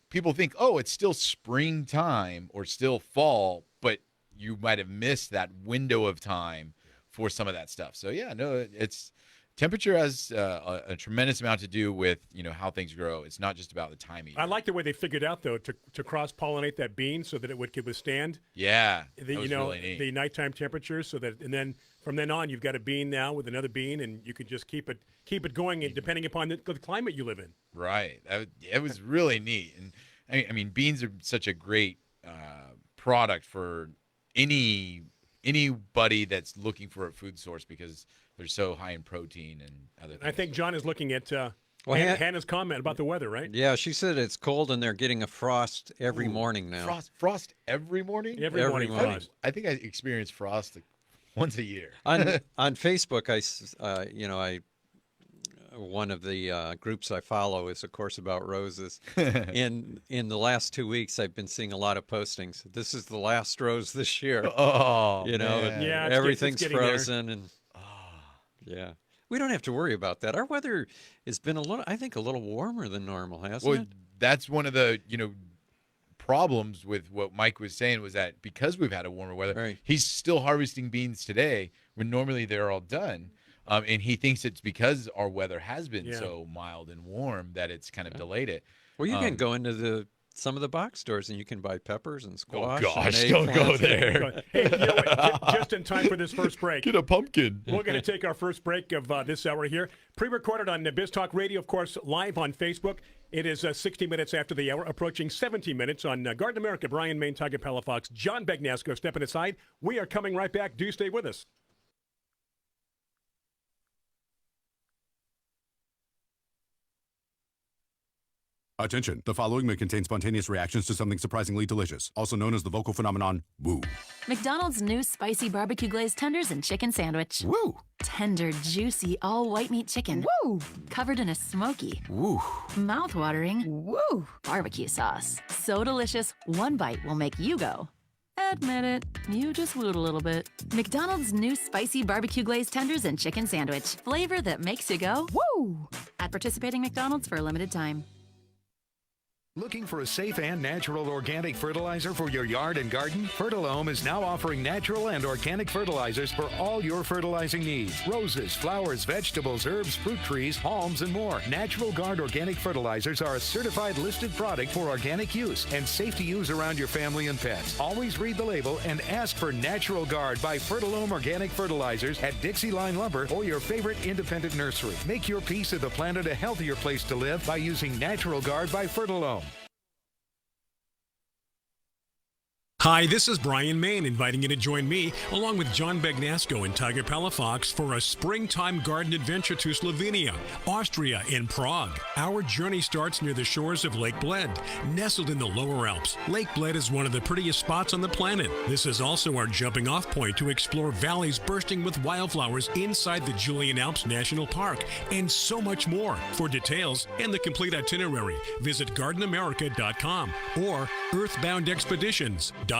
people think, oh, it's still springtime or still fall, but you might have missed that window of time for some of that stuff. So it's temperature has a tremendous amount to do with how things grow. It's not just about the timing. I like the way they figured out though to cross pollinate that bean so that it could withstand. Yeah, the, that was really neat. The nighttime temperatures, so that and then from then on you've got a bean now with another bean, and you can just keep it going, depending upon the climate you live in. Right. It was really neat, and I mean beans are such a great product for anybody that's looking for a food source, because they're so high in protein and other things. I think John is looking at Hannah's comment about the weather, right? Yeah, she said it's cold and they're getting a frost every morning now. Frost every morning? Every morning. Frost. I think I experience frost once a year. On Facebook, one of the groups I follow is, of course, about roses. In the last 2 weeks, I've been seeing a lot of postings. This is the last rose this year. Oh, yeah, everything's it's frozen, and yeah, we don't have to worry about that. Our weather has been a little warmer than normal, hasn't it? That's one of the problems with what Mike was saying, was that because we've had a warmer weather, he's still harvesting beans today when normally they're all done. And he thinks it's because our weather has been so mild and warm that it's kind of delayed it. Well, you can go into some of the box stores, and you can buy peppers and squash. gosh, and don't go eggplants. there. Hey, you know what? Just in time for this first break. Get a pumpkin. We're going to take our first break of this hour here. Pre-recorded on Biz Talk Radio, of course, live on Facebook. It is 60 minutes after the hour, approaching 17 minutes on Garden America. Bryan, Maine, Tiger, Palafox, John Bagnasco stepping aside. We are coming right back. Do stay with us. Attention, the following may contain spontaneous reactions to something surprisingly delicious, also known as the vocal phenomenon, woo. McDonald's new spicy barbecue glazed tenders and chicken sandwich. Woo! Tender, juicy, all white meat chicken. Woo! Covered in a smoky. Woo! Mouth-watering. Woo! Barbecue sauce. So delicious, one bite will make you go. Admit it, you just wooed a little bit. McDonald's new spicy barbecue glazed tenders and chicken sandwich. Flavor that makes you go, woo! At participating McDonald's for a limited time. Looking for a safe and natural organic fertilizer for your yard and garden? Fertilome is now offering natural and organic fertilizers for all your fertilizing needs. Roses, flowers, vegetables, herbs, fruit trees, palms, and more. Natural Guard organic fertilizers are a certified listed product for organic use and safe to use around your family and pets. Always read the label and ask for Natural Guard by Fertilome Organic Fertilizers at Dixie Line Lumber or your favorite independent nursery. Make your piece of the planet a healthier place to live by using Natural Guard by Fertilome. Hi, this is Bryan, Maine, inviting you to join me, along with John Bagnasco and Tiger Palafox, for a springtime garden adventure to Slovenia, Austria, and Prague. Our journey starts near the shores of Lake Bled, nestled in the lower Alps. Lake Bled is one of the prettiest spots on the planet. This is also our jumping-off point to explore valleys bursting with wildflowers inside the Julian Alps National Park, and so much more. For details and the complete itinerary, visit gardenamerica.com or earthboundexpeditions.com.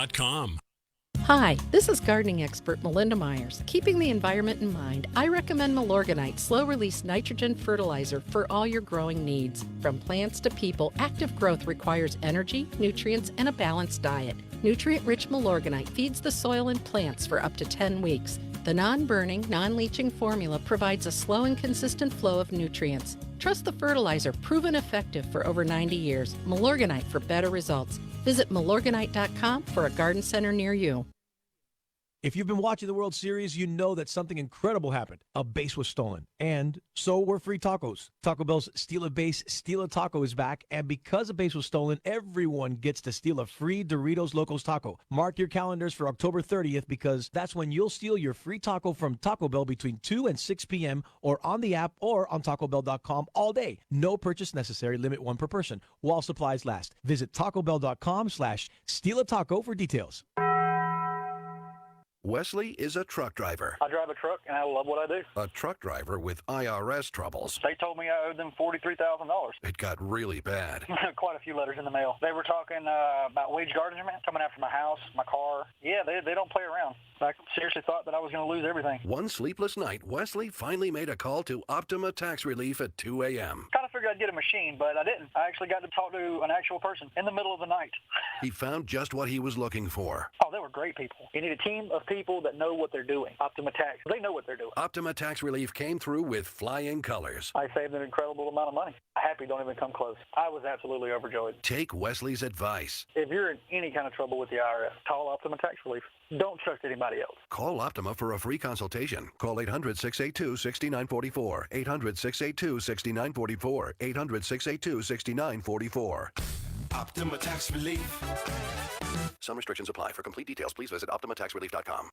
Hi, this is gardening expert Melinda Myers. Keeping the environment in mind, I recommend Milorganite slow-release nitrogen fertilizer for all your growing needs. From plants to people, active growth requires energy, nutrients, and a balanced diet. Nutrient-rich Milorganite feeds the soil and plants for up to 10 weeks. The non-burning, non-leaching formula provides a slow and consistent flow of nutrients. Trust the fertilizer, proven effective for over 90 years. Milorganite for better results. Visit Milorganite.com for a garden center near you. If you've been watching the World Series, you know that something incredible happened. A base was stolen, and so were free tacos. Taco Bell's Steal a Base, Steal a Taco is back, and because a base was stolen, everyone gets to steal a free Doritos Locos taco. Mark your calendars for October 30th, because that's when you'll steal your free taco from Taco Bell between 2 and 6 p.m. or on the app or on TacoBell.com all day. No purchase necessary, limit one per person, while supplies last. Visit TacoBell.com/steal-a-taco for details. Wesley is a truck driver. I drive a truck, and I love what I do. A truck driver with IRS troubles. They told me I owed them $43,000. It got really bad. Quite a few letters in the mail. They were talking about wage garnishment coming after my house, my car. Yeah, they don't play around. I seriously thought that I was going to lose everything. One sleepless night, Wesley finally made a call to Optima Tax Relief at 2 a.m. Kind of figured I'd get a machine, but I didn't. I actually got to talk to an actual person in the middle of the night. He found just what he was looking for. Oh, they were great people. You need a team of people that know what they're doing. Optima Tax, they know what they're doing. Optima Tax Relief came through with flying colors. I saved an incredible amount of money. Happy don't even come close. I was absolutely overjoyed. Take Wesley's advice. If you're in any kind of trouble with the IRS, call Optima Tax Relief. Don't trust anybody else. Call Optima for a free consultation. Call 800-682-6944. 800-682-6944. 800-682-6944. Optima Tax Relief. Some restrictions apply. For complete details, please visit OptimaTaxRelief.com.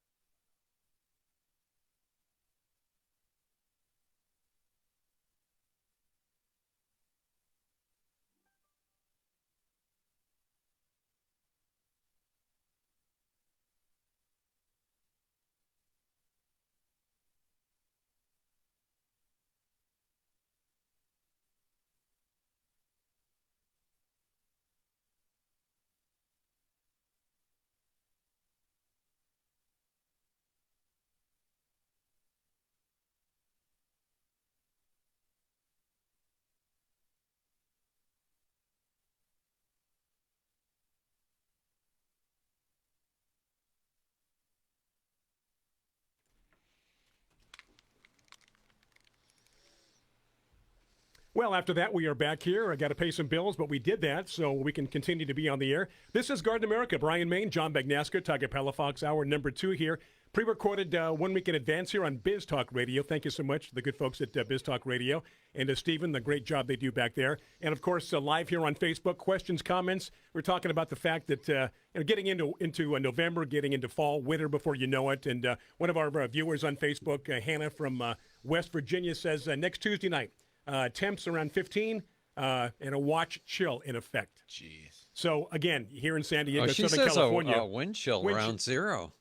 Well, after that, we are back here. I got to pay some bills, but we did that so we can continue to be on the air. This is Garden America. Bryan, Maine, John Bagnasco, Tiger Palafox, hour number 2 here. Pre-recorded 1 week in advance here on Biz Talk Radio. Thank you so much to the good folks at Biz Talk Radio. And to Stephen, the great job they do back there. And, of course, live here on Facebook. Questions, comments. We're talking about the fact that getting into November, getting into fall, winter before you know it. And one of our viewers on Facebook, Hannah from West Virginia, says next Tuesday night, temps around 15 and a watch chill in effect. Jeez. So, again, here in San Diego, she Southern says California. a wind chill around 0.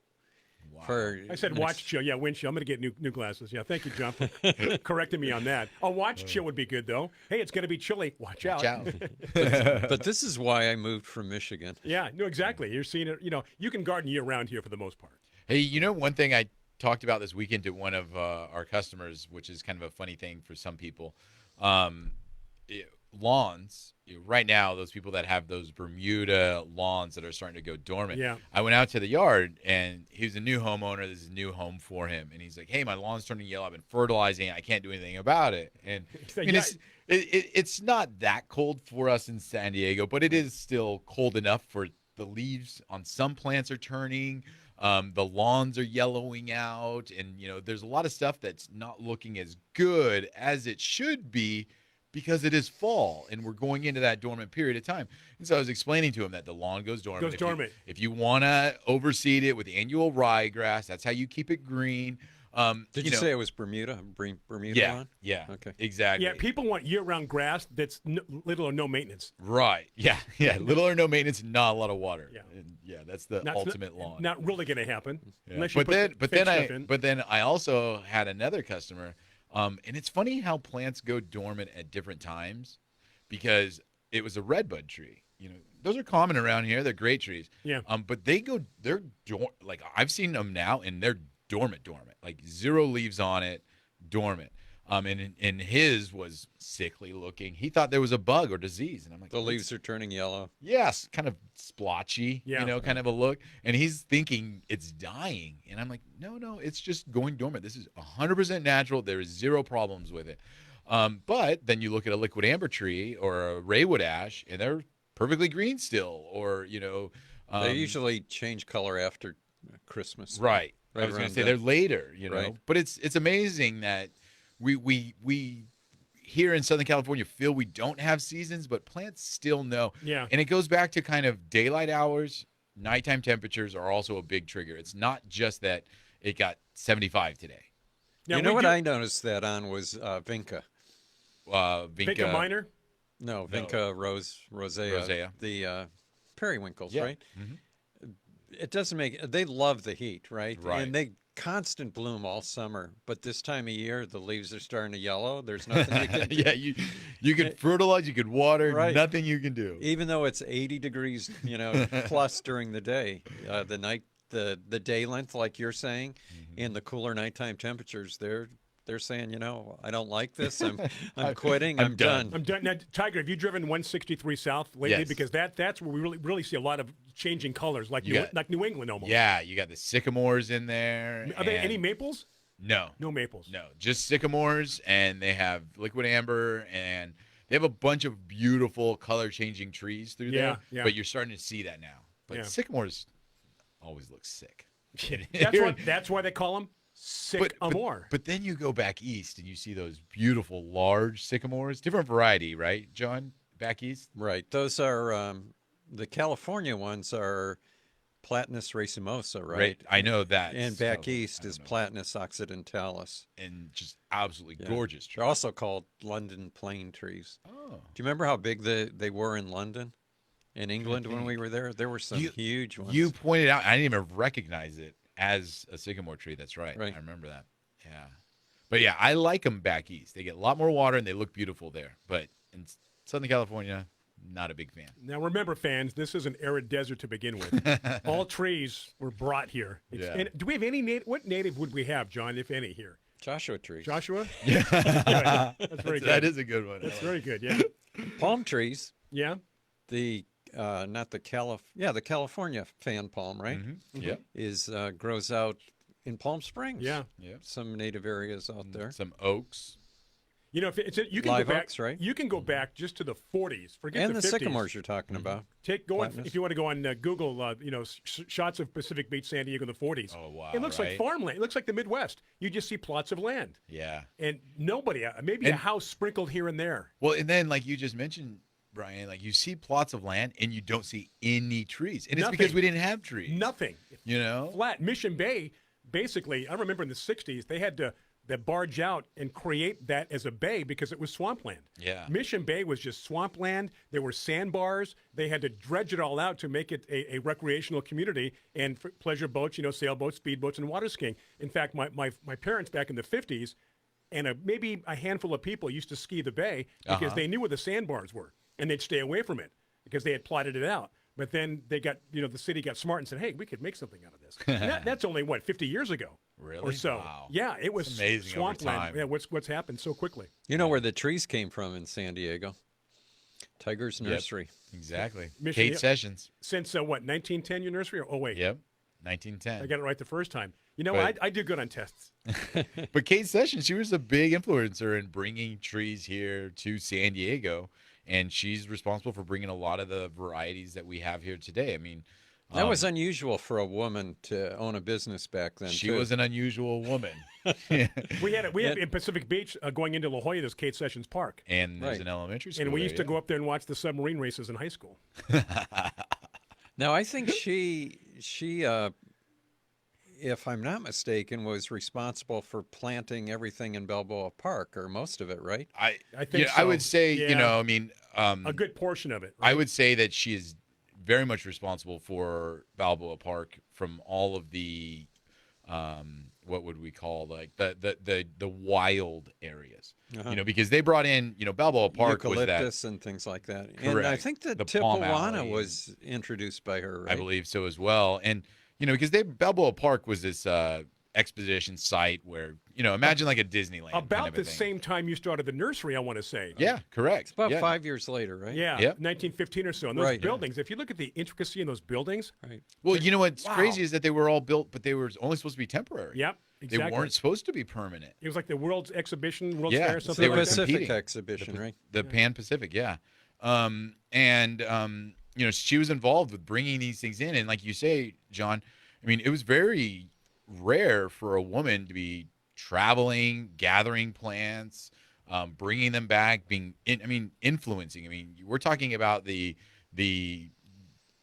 Wow. I said watch chill. Yeah, wind chill. I'm going to get new glasses. Yeah, thank you, John, for correcting me on that. A watch chill would be good, though. Hey, it's going to be chilly. Watch out. But this is why I moved from Michigan. Yeah, no, exactly. You're seeing it. You can garden year-round here for the most part. Hey, one thing I talked about this weekend to one of our customers, which is kind of a funny thing for some people. Lawns, right now, those people that have those Bermuda lawns that are starting to go dormant. Yeah. I went out to the yard, and he was a new homeowner. This is a new home for him. And he's like, hey, my lawn's turning yellow. I've been fertilizing. I can't do anything about it. And it's not that cold for us in San Diego, but it is still cold enough for the leaves on some plants are turning. The lawns are yellowing out. And, there's a lot of stuff that's not looking as good as it should be, because it is fall and we're going into that dormant period of time. And so I was explaining to him that the lawn goes dormant. If you want to overseed it with annual ryegrass, that's how you keep it green. Did you say it was Bermuda? Bermuda lawn? Yeah. Okay. Exactly. Yeah, people want year-round grass that's little or no maintenance. Right. Yeah. Little or no maintenance, not a lot of water. Yeah. And that's the ultimate lawn. Not really going to happen. Yeah. Unless you But then I also had another customer. And it's funny how plants go dormant at different times, because it was a redbud tree. Those are common around here. They're great trees. Yeah. But they're like, I've seen them now, and they're dormant, like 0 leaves on it, dormant. And his was sickly looking. He thought there was a bug or disease, and I'm like, the leaves are turning yellow. Yes, kind of splotchy, kind of a look. And he's thinking it's dying, and I'm like, no, it's just going dormant. This is 100% natural. There is 0 problems with it. But then you look at a liquid amber tree or a raywood ash, and they're perfectly green still. Or they usually change color after Christmas. Right. I was going to say they're later. Right. But it's amazing that we here in Southern California feel we don't have seasons, but plants still know. Yeah. And it goes back to kind of daylight hours, nighttime temperatures are also a big trigger. It's not just that it got 75 today. Now, what I noticed that on was Vinca. Vinca minor? No, Vinca rosea. The periwinkles, Yeah. right? Mm-hmm. It doesn't they love the heat, right? Right. And they constant bloom all summer, but this time of year the leaves are starting to yellow. There's nothing you can do. Yeah, you can fertilize, you could water, Right. nothing you can do. Even though it's 80 degrees, plus during the day, the day length, like you're saying, and the cooler nighttime temperatures, they're saying, I don't like this. I'm quitting. I'm done. I'm done. Now, Tiger, have you driven 163 South lately? Yes. Because that's where we really see a lot of changing colors, like New England almost. Yeah, you got the sycamores in there. Are there any maples? No. No maples. No, just sycamores, and they have liquid amber, and they have a bunch of beautiful color-changing trees through there. Yeah. But you're starting to see that now. But sycamores always look sick. That's why they call them sycamore. But then you go back east, and you see those beautiful, large sycamores. Different variety, right, John, back east? Right. Those are the California ones are Platanus racemosa, right? I know that. And back east is Platanus occidentalis. And just absolutely gorgeous trees. They're also called London plane trees. Oh. Do you remember how big they were in London? In England when we were there? There were some huge ones. You pointed out, I didn't even recognize it as a sycamore tree. That's right. I remember that. Yeah. But yeah, I like them back east. They get a lot more water and they look beautiful there. But in Southern California, not a big fan. Now remember, fans, this is an arid desert to begin with. All trees were brought here. And do we have any what native would we have, John, if any, here? Joshua trees. Joshua? Yeah. That's very good. That is a good one. That's very good, yeah. Palm trees. Yeah. The the California fan palm, right? Mm-hmm. Yeah. Is grows out in Palm Springs. Yeah. Some native areas out there. Some oaks. You know, you can Live go back, oaks, right? You can go back just to the 40s. Forget And the the 50s. sycamores you're talking about. If you want to go on Google, shots of Pacific Beach, San Diego in the 40s. Oh, wow. It looks like farmland. It looks like the Midwest. You just see plots of land. Yeah. And nobody, maybe a house sprinkled here and there. Well, and then like you just mentioned, Brian, like you see plots of land and you don't see any trees. And it's because we didn't have trees. Nothing. You know? Flat. Mission Bay, basically, I remember in the 60s, they had to barge out and create that as a bay because it was swampland. Yeah. Mission Bay was just swampland. There were sandbars. They had to dredge it all out to make it a recreational community and for pleasure boats, sailboats, speedboats, and water skiing. In fact, my parents back in the 50s and maybe a handful of people used to ski the bay because they knew where the sandbars were, and they'd stay away from it because they had plotted it out. But then they got, the city got smart and said, hey, we could make something out of this. That's only, 50 years ago? Really? Or so. Wow. Yeah, it was it's amazing swampland. Yeah, what's happened so quickly. You know where the trees came from in San Diego? Tiger's Nursery. Yep, exactly. Mission, Kate Sessions. Since, 1910 your nursery? Oh, wait. Yep, 1910. I got it right the first time. You know, I do good on tests. But Kate Sessions, she was a big influencer in bringing trees here to San Diego. And she's responsible for bringing a lot of the varieties that we have here today. I mean, that was unusual for a woman to own a business back then. She was an unusual woman. We had in Pacific Beach going into La Jolla. There's Kate Sessions Park, and there's an elementary school. And we used to go up there and watch the submarine races in high school. Now I think she, if I'm not mistaken, was responsible for planting everything in Balboa Park, or most of it, right? I think so. I would say, a good portion of it. Right? I would say that she is very much responsible for Balboa Park from all of the, what would we call the wild areas, because they brought in, Balboa Park eucalyptus was that, and things like that. Correct. And I think that Tijuana was introduced by her, right? I believe so as well. And because Balboa Park was this exposition site where, imagine like a Disneyland. About the same time you started the nursery, I want to say. Yeah, correct. It's about 5 years later, right? Yeah, 1915 or so. And those buildings, if you look at the intricacy in those buildings. Right. Well, what's crazy is that they were all built, but they were only supposed to be temporary. Yep, exactly. They weren't supposed to be permanent. It was like the World's Exhibition, World's Fair, something the like Pacific that. Exhibition, right? The Pan Pacific, yeah. She was involved with bringing these things in. And like you say, John, I mean, it was very rare for a woman to be traveling, gathering plants, bringing them back, influencing. I mean, we're talking about the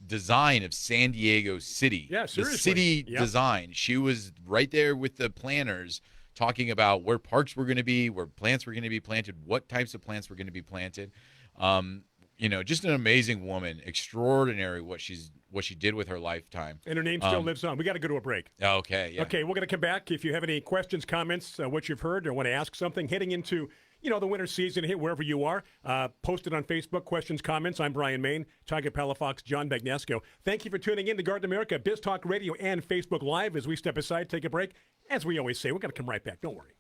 design of San Diego City. Yeah, seriously. The city design. She was right there with the planners talking about where parks were going to be, where plants were going to be planted, what types of plants were going to be planted. Just an amazing woman, extraordinary what she did with her lifetime. And her name still lives on. We got to go to a break. Okay, yeah. Okay, we're going to come back. If you have any questions, comments, what you've heard, or want to ask something, heading into, the winter season here, wherever you are, post it on Facebook, questions, comments. I'm Brian Main, Tiger Palafox, John Bagnasco. Thank you for tuning in to Garden America, Biz Talk Radio, and Facebook Live. As we step aside, take a break. As we always say, we're going to come right back. Don't worry.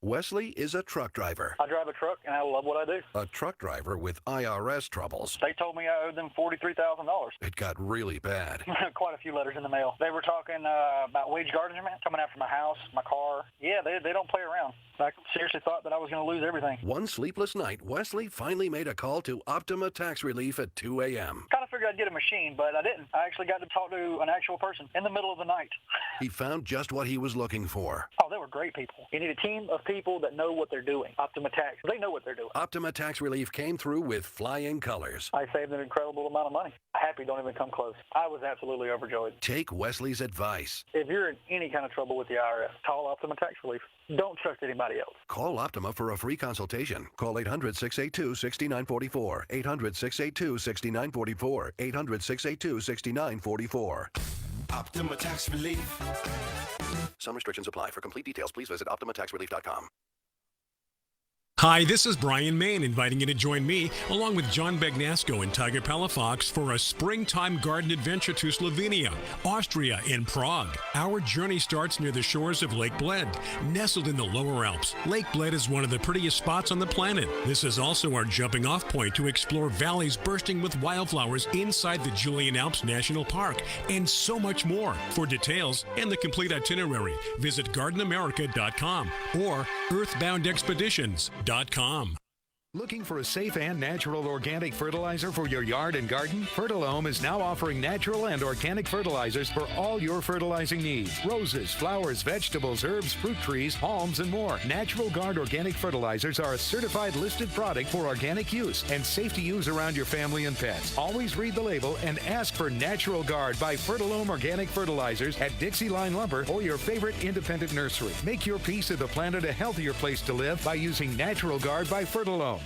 Wesley is a truck driver. I drive a truck, and I love what I do. A truck driver with IRS troubles. They told me I owed them $43,000. It got really bad. Quite a few letters in the mail. They were talking about wage garnishment coming after my house, my car. Yeah, they don't play around. I seriously thought that I was going to lose everything. One sleepless night, Wesley finally made a call to Optima Tax Relief at 2 a.m. Kind of figured I'd get a machine, but I didn't. I actually got to talk to an actual person in the middle of the night. He found just what he was looking for. Oh, they were great people. You need a team of people that know what they're doing. Optima Tax, they know what they're doing. Optima Tax Relief came through with flying colors. I saved an incredible amount of money. Happy don't even come close. I was absolutely overjoyed. Take Wesley's advice. If you're in any kind of trouble with the IRS, call Optima Tax Relief. Don't trust anybody else. Call Optima for a free consultation. Call 800-682-6944. 800-682-6944. 800-682-6944. Optima Tax Relief. Some restrictions apply. For complete details, please visit OptimaTaxRelief.com. Hi, this is Bryan, Maine, inviting you to join me, along with John Bagnasco and Tiger Palafox, for a springtime garden adventure to Slovenia, Austria, and Prague. Our journey starts near the shores of Lake Bled, nestled in the lower Alps. Lake Bled is one of the prettiest spots on the planet. This is also our jumping-off point to explore valleys bursting with wildflowers inside the Julian Alps National Park, and so much more. For details and the complete itinerary, visit gardenamerica.com or earthboundexpeditions.com. Looking for a safe and natural organic fertilizer for your yard and garden? Fertilome is now offering natural and organic fertilizers for all your fertilizing needs. Roses, flowers, vegetables, herbs, fruit trees, palms, and more. Natural Guard organic fertilizers are a certified listed product for organic use and safe to use around your family and pets. Always read the label and ask for Natural Guard by Fertilome Organic Fertilizers at Dixie Line Lumber or your favorite independent nursery. Make your piece of the planet a healthier place to live by using Natural Guard by Fertilome.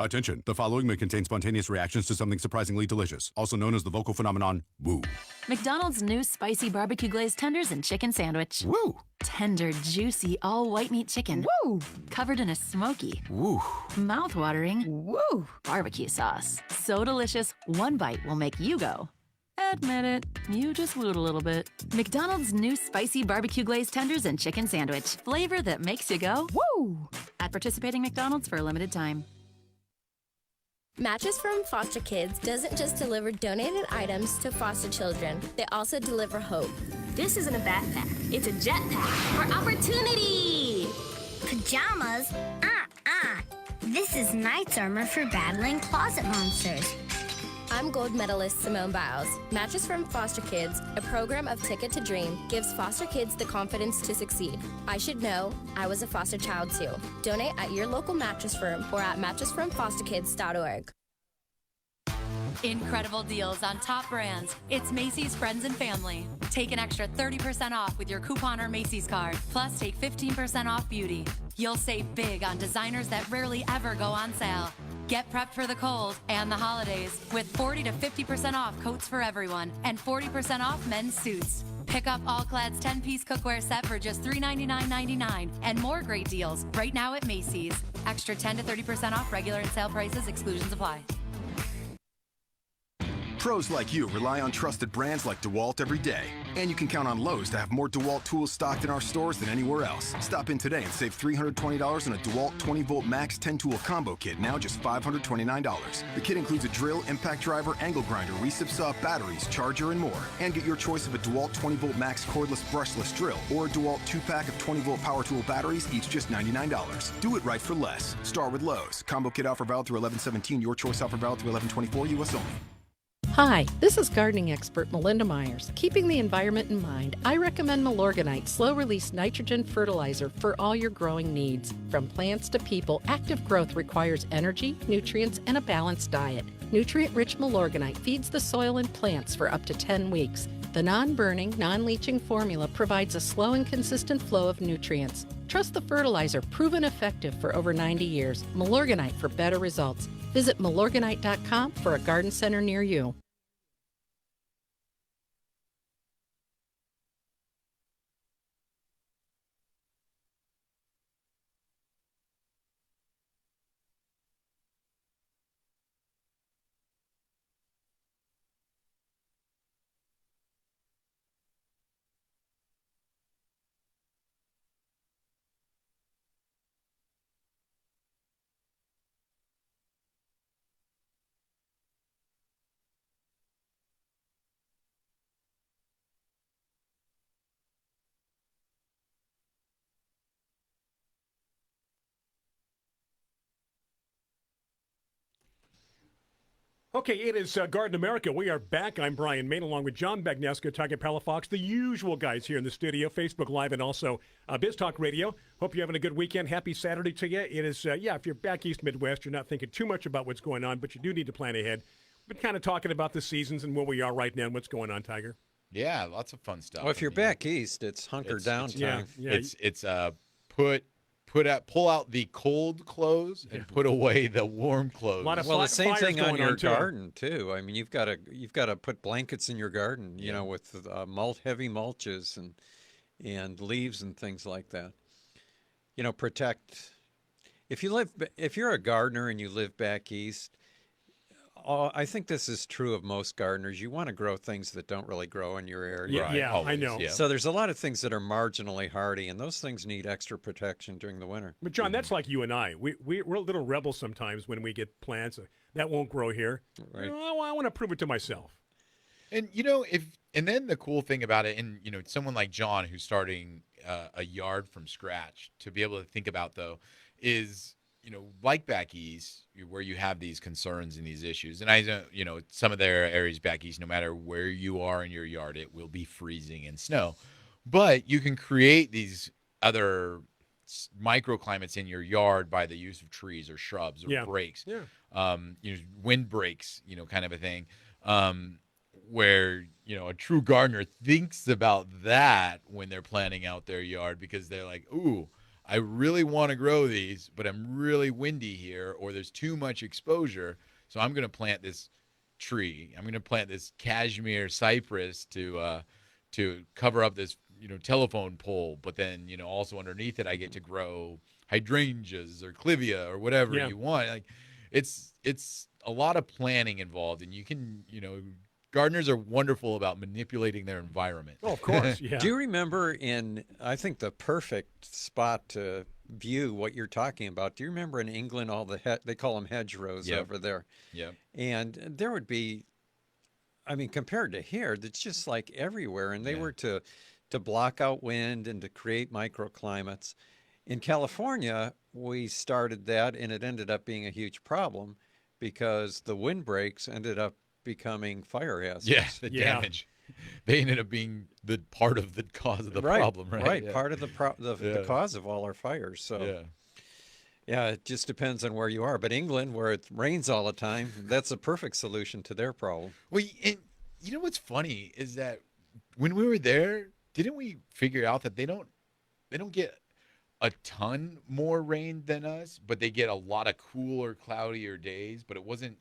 Attention, the following may contain spontaneous reactions to something surprisingly delicious, also known as the vocal phenomenon, woo. McDonald's new spicy barbecue glazed tenders and chicken sandwich. Woo! Tender, juicy, all white meat chicken. Woo! Covered in a smoky, Woo! mouth-watering, woo, barbecue sauce. So delicious, one bite will make you go. Admit it, you just wooed a little bit. McDonald's new spicy barbecue glazed tenders and chicken sandwich. Flavor that makes you go, woo! At participating McDonald's for a limited time. Mattress from Foster Kids doesn't just deliver donated items to foster children, they also deliver hope. This isn't a backpack, it's a jetpack for opportunity! Pajamas? This is knight's armor for battling closet monsters. I'm gold medalist Simone Biles. Mattress from Foster Kids, a program of Ticket to Dream, gives foster kids the confidence to succeed. I should know, I was a foster child too. Donate at your local mattress firm or at mattressfromfosterkids.org. Incredible deals on top brands. It's Macy's Friends and Family. Take an extra 30% off with your coupon or Macy's card. Plus, take 15% off beauty. You'll save big on designers that rarely ever go on sale. Get prepped for the cold and the holidays with 40 to 50% off coats for everyone and 40% off men's suits. Pick up All-Clad's 10-piece cookware set for just $399.99 and more great deals right now at Macy's. Extra 10 to 30% off regular and sale prices. Exclusions apply. Pros like you rely on trusted brands like DeWalt every day. And you can count on Lowe's to have more DeWalt tools stocked in our stores than anywhere else. Stop in today and save $320 on a DeWalt 20-volt max 10-tool combo kit, now just $529. The kit includes a drill, impact driver, angle grinder, recip saw, batteries, charger, and more. And get your choice of a DeWalt 20-volt max cordless brushless drill or a DeWalt 2-pack of 20-volt power tool batteries, each just $99. Do it right for less. Start with Lowe's. Combo kit offer valid through 11/17. Your choice offer valid through 11/24. U.S. only. Hi, this is gardening expert Melinda Myers. Keeping the environment in mind, I recommend Milorganite slow-release nitrogen fertilizer for all your growing needs. From plants to people, active growth requires energy, nutrients, and a balanced diet. Nutrient-rich Milorganite feeds the soil and plants for up to 10 weeks. The non-burning, non-leaching formula provides a slow and consistent flow of nutrients. Trust the fertilizer, proven effective for over 90 years. Milorganite for better results. Visit Milorganite.com for a garden center near you. Okay, it is Garden America. We are back. I'm Bryan Main, along with John Bagnasco, Tiger Palafox, the usual guys here in the studio, Facebook Live, and also Biz Talk Radio. Hope you're having a good weekend. Happy Saturday to you. It is, if you're back east Midwest, you're not thinking too much about what's going on, but you do need to plan ahead. We've been kind of talking about the seasons and where we are right now and what's going on, Tiger. Yeah, lots of fun stuff. Well, if you're back east, it's hunker down time. It's put pull out the cold clothes and put away the warm clothes. Well, the same thing on your garden too. I mean, you've got to put blankets in your garden, you know, with heavy mulches and leaves and things like that. You know, protect. If you're a gardener and you live back east, I think this is true of most gardeners. You want to grow things that don't really grow in your area. Yeah, I know. Yeah. So there's a lot of things that are marginally hardy, and those things need extra protection during the winter. But John, that's like you and I. We're a little rebels sometimes when we get plants that won't grow here. Right. I want to prove it to myself. And you know, and then the cool thing about it, and you know, someone like John who's starting a yard from scratch, to be able to think about though, is, you know, like back east, where you have these concerns and these issues. And I know, you know, some of their areas back east, no matter where you are in your yard, it will be freezing and snow. But you can create these other microclimates in your yard by the use of trees or shrubs or breaks. Yeah. You know, wind breaks, you know, kind of a thing. Where, you know, a true gardener thinks about that when they're planning out their yard, because they're like, ooh, I really want to grow these, but I'm really windy here, or there's too much exposure. So I'm going to plant this tree. I'm going to plant this cashmere cypress to cover up this, you know, telephone pole. But then, you know, also underneath it, I get to grow hydrangeas or clivia or whatever you want. Like, it's a lot of planning involved, and you can, you know, gardeners are wonderful about manipulating their environment. Oh, of course, yeah. Do you remember I think the perfect spot to view what you're talking about, do you remember in England they call them hedgerows over there? Yep. And there would be, I mean, compared to here, it's just like everywhere. And they were to block out wind and to create microclimates. In California, we started that, and it ended up being a huge problem because the windbreaks ended up becoming fire hazards. Yeah, the damage. They ended up being the part of the cause of the problem, right? Right, Yeah. part of the cause of all our fires. So, yeah, it just depends on where you are. But England, where it rains all the time, that's a perfect solution to their problem. Well, and you know what's funny is that when we were there, didn't we figure out that they don't get a ton more rain than us, but they get a lot of cooler, cloudier days. But it wasn't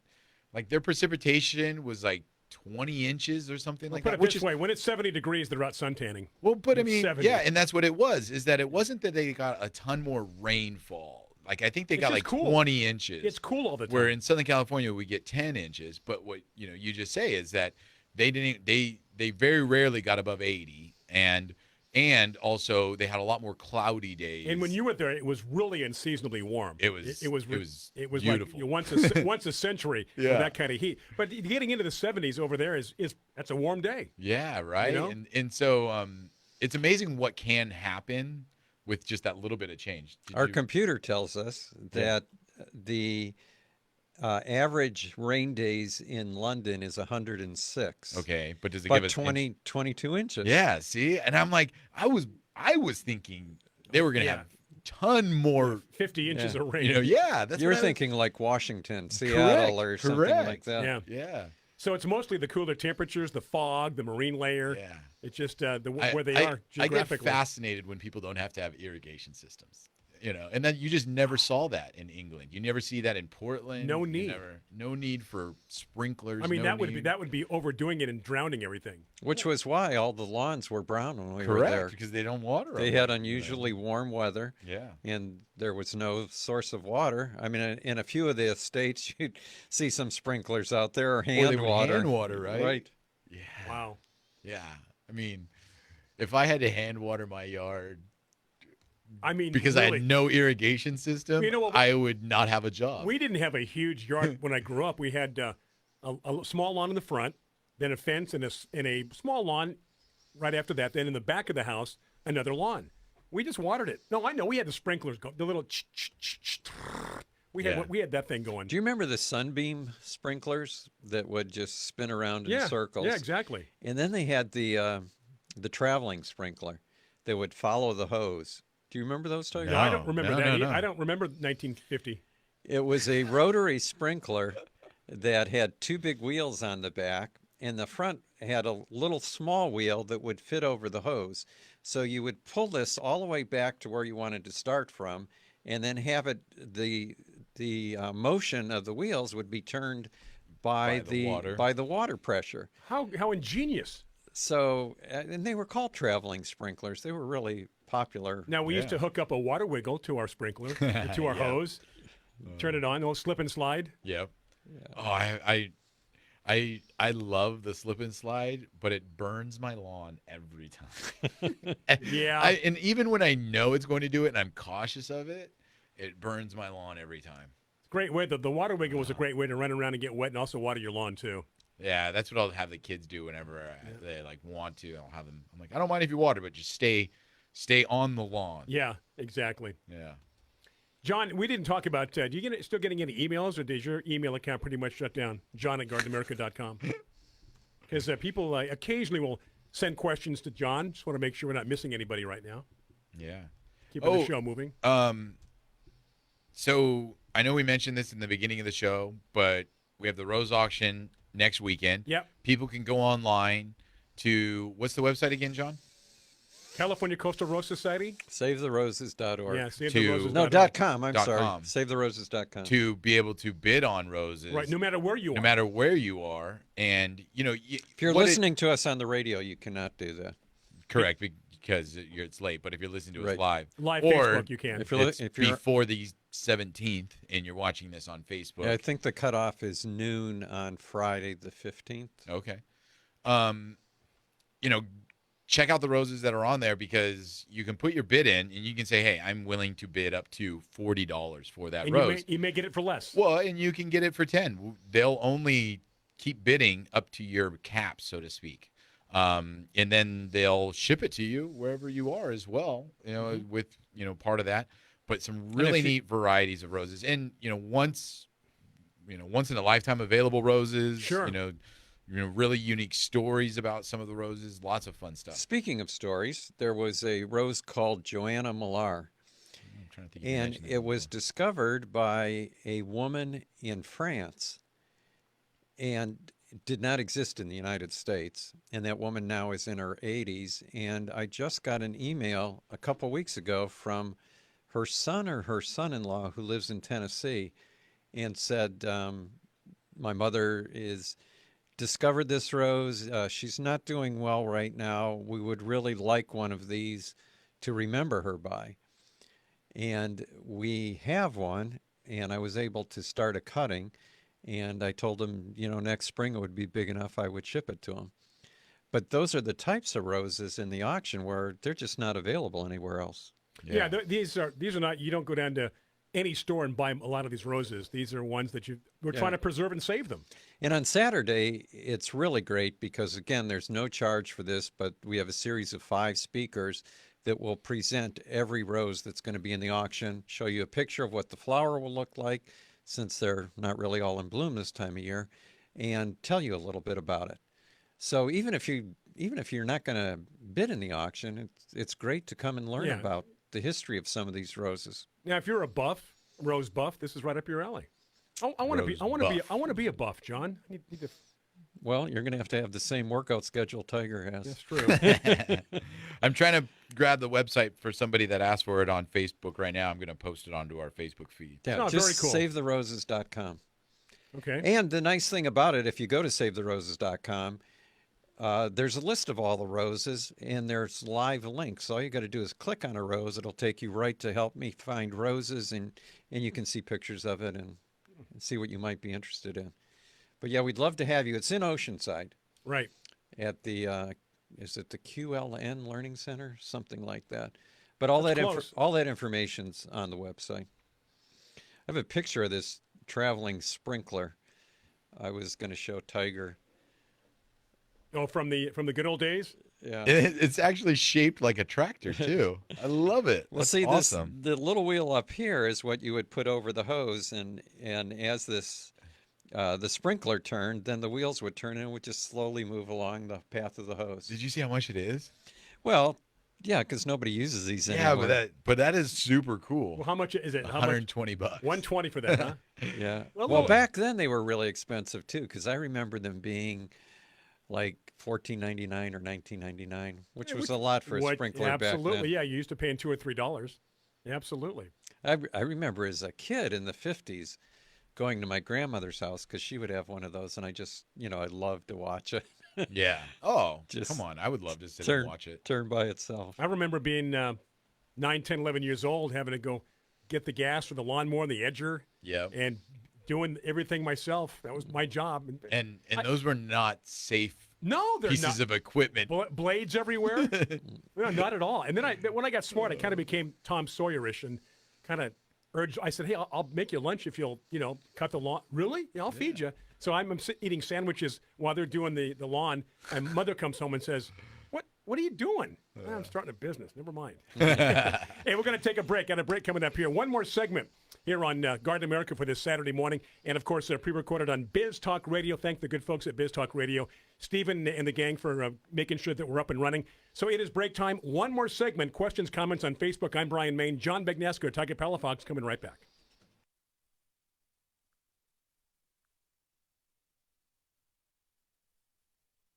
like their precipitation was like 20 inches or something like that. Put it this way, when it's 70 degrees, they're out suntanning. Well, but I It's mean, 70. yeah, and that's what it was, is that it wasn't that they got a ton more rainfall. Like, I think they got like 20 inches. It's cool all the time. Where in Southern California, we get 10 inches. But what, you know, you just say is that they very rarely got above 80. And also they had a lot more cloudy days. And when you were there, it was really unseasonably warm. It was beautiful. Like once a century with Yeah. that kind of heat. But getting into the 70s over there is that's a warm day. Yeah, right. You know? And so it's amazing what can happen with just that little bit of change. Our computer tells us that the average rain days in London is 106. Okay, but does it but give us 22 inches? Yeah, see? And I'm like, I was thinking they were going to have a ton more 50 inches of rain. You know, yeah, that's You're what I was- thinking like Washington, Seattle, or something like that. Yeah. Yeah. So it's mostly the cooler temperatures, the fog, the marine layer. Yeah. It's just where they are I get geographically. fascinated when people don't have to have irrigation systems. You know, and then you just never saw that in England. You never see that in Portland. No need. No need for sprinklers. I mean, no that would be overdoing it and drowning everything. Which was why all the lawns were brown when we were Correct, there. because they don't water They them. had unusually warm weather. Yeah. And there was no source of water. I mean, in a few of the estates, you'd see some sprinklers out there or Or they hand were water. hand water, right? Right. Yeah. Wow. Yeah. I mean, if I had to hand water my yard, I mean, because I really. had no irrigation system, You know what? I would not have a job. We didn't have a huge yard when I grew up. We had a small lawn in the front, then a fence and a small lawn right after that. Then in the back of the house, another lawn. We just watered it. No, I know. We had the sprinklers go, the little. We had that thing going. Do you remember the sunbeam sprinklers that would just spin around in circles? Yeah, exactly. And then they had the traveling sprinkler that would follow the hose. Do you remember those, Tiger? No, I don't remember that. I don't remember 1950. It was a rotary sprinkler that had two big wheels on the back, and the front had a little small wheel that would fit over the hose. So you would pull this all the way back to where you wanted to start from, and then have it the motion of the wheels would be turned by the water pressure. How ingenious! So, and they were called traveling sprinklers. They were really popular. Now, we used to hook up a water wiggle to our sprinkler, to our hose, turn it on, slip and slide. Yep. Yeah. Oh, I love the slip and slide, but it burns my lawn every time. Yeah. And even when I know it's going to do it and I'm cautious of it, it burns my lawn every time. Great way. The water wiggle was a great way to run around and get wet and also water your lawn, too. Yeah, that's what I'll have the kids do whenever they want to. I'll have them. I'm like, I don't mind if you water, but just stay on the lawn. Yeah, exactly. Yeah. John, we didn't talk about. Do you still getting any emails, or does your email account pretty much shut down? John@GardenAmerica.com. Because people occasionally will send questions to John. Just want to make sure we're not missing anybody right now. Yeah. Keeping the show moving. So I know we mentioned this in the beginning of the show, but we have the rose auction next weekend. Yep. People can go online to, what's the website again, John? California Coastal Rose Society? SaveTheRoses.org. Yeah, SaveTheRoses.org. No, .com. I'm sorry. .com. SaveTheRoses.com. To be able to bid on roses. Right, no matter where you are. No matter where you are. And, if you're listening to us on the radio, you cannot do that. Correct, because it's late. But if you're listening to us live. Live or Facebook, you can. If you're before the 17th and you're watching this on Facebook. Yeah, I think the cutoff is noon on Friday the 15th. Okay. Check out the roses that are on there, because you can put your bid in and you can say, hey, I'm willing to bid up to $40 for that rose. You may get it for less. Well, and you can get it for 10. They'll only keep bidding up to your cap, so to speak. And then they'll ship it to you wherever you are as well, with, part of that. But some really neat varieties of roses. And, once in a lifetime available roses. Sure. Really unique stories about some of the roses. Lots of fun stuff. Speaking of stories, there was a rose called Joanna Millar. And it was discovered by a woman in France and did not exist in the United States. And that woman now is in her 80s. And I just got an email a couple weeks ago from her son or her son-in-law who lives in Tennessee and said, my mother is discovered this rose. She's not doing well right now. We would really like one of these to remember her by. And we have one, and I was able to start a cutting. And I told him, next spring it would be big enough I would ship it to him. But those are the types of roses in the auction where they're just not available anywhere else. Yeah, these are not. You don't go down to any store and buy a lot of these roses. These are ones that we're trying to preserve and save them. And on Saturday, it's really great because, again, there's no charge for this, but we have a series of 5 speakers that will present every rose that's going to be in the auction, show you a picture of what the flower will look like, since they're not really all in bloom this time of year, and tell you a little bit about it. So even if you're not going to bid in the auction, it's great to come and learn about the history of some of these roses. Now, if you're a rose buff, this is right up your alley. I want to be a buff, John. I need to. Well, you're going to have the same workout schedule Tiger has. That's true. I'm trying to grab the website for somebody that asked for it on Facebook right now. I'm going to post it onto our Facebook feed. Yeah, just very cool. SaveTheRoses.com. Okay. And the nice thing about it, if you go to SaveTheRoses.com, there's a list of all the roses, and there's live links. All you got to do is click on a rose. It'll take you right to help me find roses, and you can see pictures of it and see what you might be interested in. But yeah, we'd love to have you. It's in Oceanside. Right. At the, is it the QLN Learning Center? Something like that. But all that information's on the website. I have a picture of this traveling sprinkler I was going to show Tiger. Oh, from the good old days? Yeah. It's actually shaped like a tractor, too. I love it. Well, That's see, awesome. the little wheel up here is what you would put over the hose, and as this the sprinkler turned, then the wheels would turn and it would just slowly move along the path of the hose. Did you see how much it is? Well, yeah, because nobody uses these anymore. Yeah, but that is super cool. Well, how much is it? $120. $120 for that, huh? Yeah. Well, back then they were really expensive too, because I remember them being like $14.99 or $19.99, which was a lot for a sprinkler back then. Absolutely, yeah. You used to paying $2 or $3. Absolutely. I remember as a kid in the 50s going to my grandmother's house because she would have one of those, and I just, I loved to watch it. Yeah. Oh, come on. I would love to sit and watch it. Turn by itself. I remember being 9, 10, 11 years old, having to go get the gas for the lawnmower and the edger. Yep. And doing everything myself. That was my job. And those were not safe they're pieces of equipment. Blades everywhere? No, not at all. And then when I got smart, I kind of became Tom Sawyer-ish and kind of urged. I said, hey, I'll make you lunch if you'll, cut the lawn. Really? Yeah, I'll feed you. So I'm eating sandwiches while they're doing the lawn. And mother comes home and says, What are you doing? I'm starting a business. Never mind. Hey, we're going to take a break. Got a break coming up here. One more segment here on Garden America for this Saturday morning. And, of course, pre-recorded on Biz Talk Radio. Thank the good folks at Biz Talk Radio. Stephen and the gang for making sure that we're up and running. So it is break time. One more segment. Questions, comments on Facebook. I'm Bryan Main. John Bagnasco, Tiger Palafox coming right back.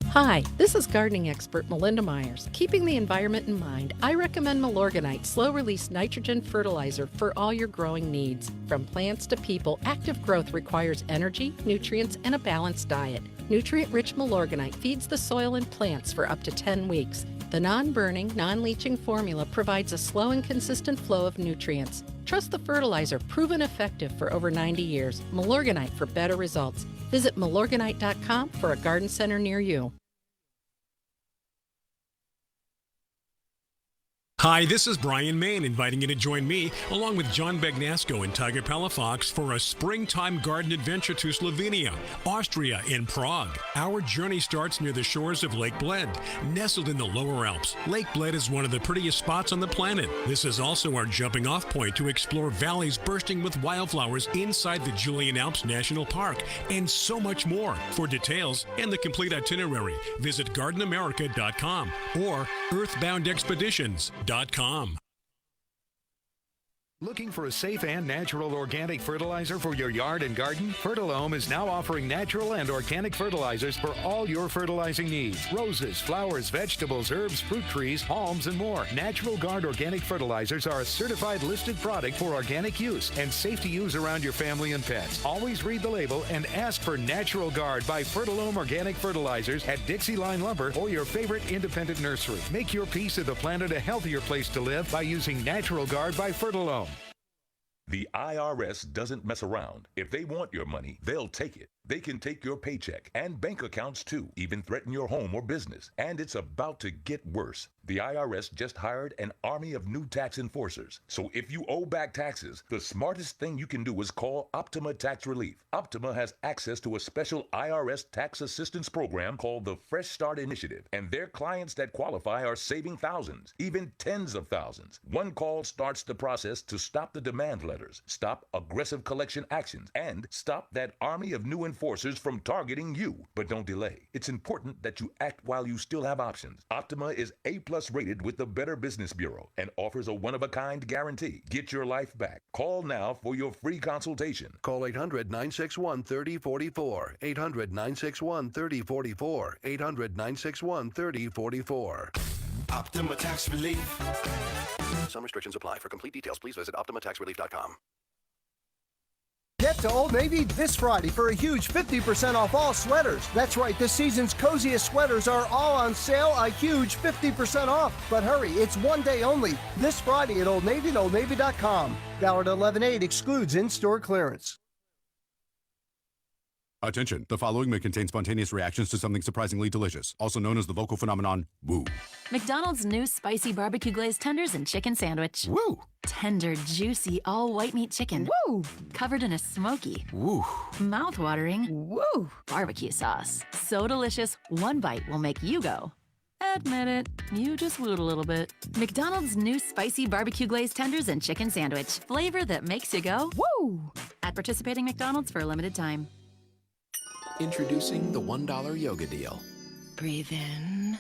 Hi, this is gardening expert Melinda Myers. Keeping the environment in mind, I recommend Milorganite slow-release nitrogen fertilizer for all your growing needs. From plants to people, active growth requires energy, nutrients, and a balanced diet. Nutrient-rich Milorganite feeds the soil and plants for up to 10 weeks. The non-burning, non-leaching formula provides a slow and consistent flow of nutrients. Trust the fertilizer, proven effective for over 90 years. Milorganite for better results. Visit Milorganite.com for a garden center near you. Hi, this is Bryan Main inviting you to join me along with John Bagnasco and Tiger Palafox for a springtime garden adventure to Slovenia, Austria, and Prague. Our journey starts near the shores of Lake Bled, nestled in the lower Alps. Lake Bled is one of the prettiest spots on the planet. This is also our jumping off point to explore valleys bursting with wildflowers inside the Julian Alps National Park, and so much more. For details and the complete itinerary, visit gardenamerica.com or earthboundexpeditions.com. Looking for a safe and natural organic fertilizer for your yard and garden? Fertilome is now offering natural and organic fertilizers for all your fertilizing needs. Roses, flowers, vegetables, herbs, fruit trees, palms, and more. Natural Guard organic fertilizers are a certified listed product for organic use and safe to use around your family and pets. Always read the label and ask for Natural Guard by Fertilome Organic Fertilizers at Dixie Line Lumber or your favorite independent nursery. Make your piece of the planet a healthier place to live by using Natural Guard by Fertilome. The IRS doesn't mess around. If they want your money, they'll take it. They can take your paycheck and bank accounts too, even threaten your home or business. And it's about to get worse. The IRS just hired an army of new tax enforcers. So if you owe back taxes, the smartest thing you can do is call Optima Tax Relief. Optima has access to a special IRS tax assistance program called the Fresh Start Initiative. And their clients that qualify are saving thousands, even tens of thousands. One call starts the process to stop the demand letters, stop aggressive collection actions, and stop that army of new enforcers from targeting you. But don't delay. It's important that you act while you still have options. Optima is A+ rated with the Better Business Bureau and offers a one-of-a-kind guarantee. Get your life back. Call now for your free consultation. Call 800-961-3044. 800-961-3044. 800-961-3044. Optima Tax Relief. Some restrictions apply. For complete details, please visit OptimaTaxRelief.com. Get to Old Navy this Friday for a huge 50% off all sweaters. That's right, this season's coziest sweaters are all on sale, a huge 50% off. But hurry, it's one day only. This Friday at Old Navy and OldNavy.com. Valid 11/8 excludes in-store clearance. Attention, the following may contain spontaneous reactions to something surprisingly delicious, also known as the vocal phenomenon, woo. McDonald's new spicy barbecue glazed tenders and chicken sandwich. Woo! Tender, juicy, all white meat chicken. Woo! Covered in a smoky, woo, mouth-watering, woo, barbecue sauce. So delicious, one bite will make you go. Admit it, you just wooed a little bit. McDonald's new spicy barbecue glazed tenders and chicken sandwich. Flavor that makes you go, woo! At participating McDonald's for a limited time. Introducing the $1 yoga deal. Breathe in.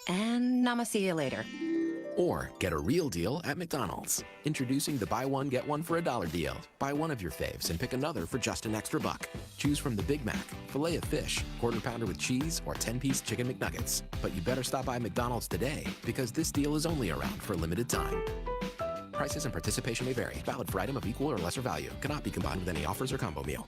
And I'ma see you later. Or get a real deal at McDonald's. Introducing the buy one, get one for $1 deal. Buy one of your faves and pick another for just an extra $1. Choose from the Big Mac, filet of fish, quarter pounder with cheese, or 10-piece chicken McNuggets. But you better stop by McDonald's today because this deal is only around for a limited time. Prices and participation may vary. Valid for item of equal or lesser value. Cannot be combined with any offers or combo meal.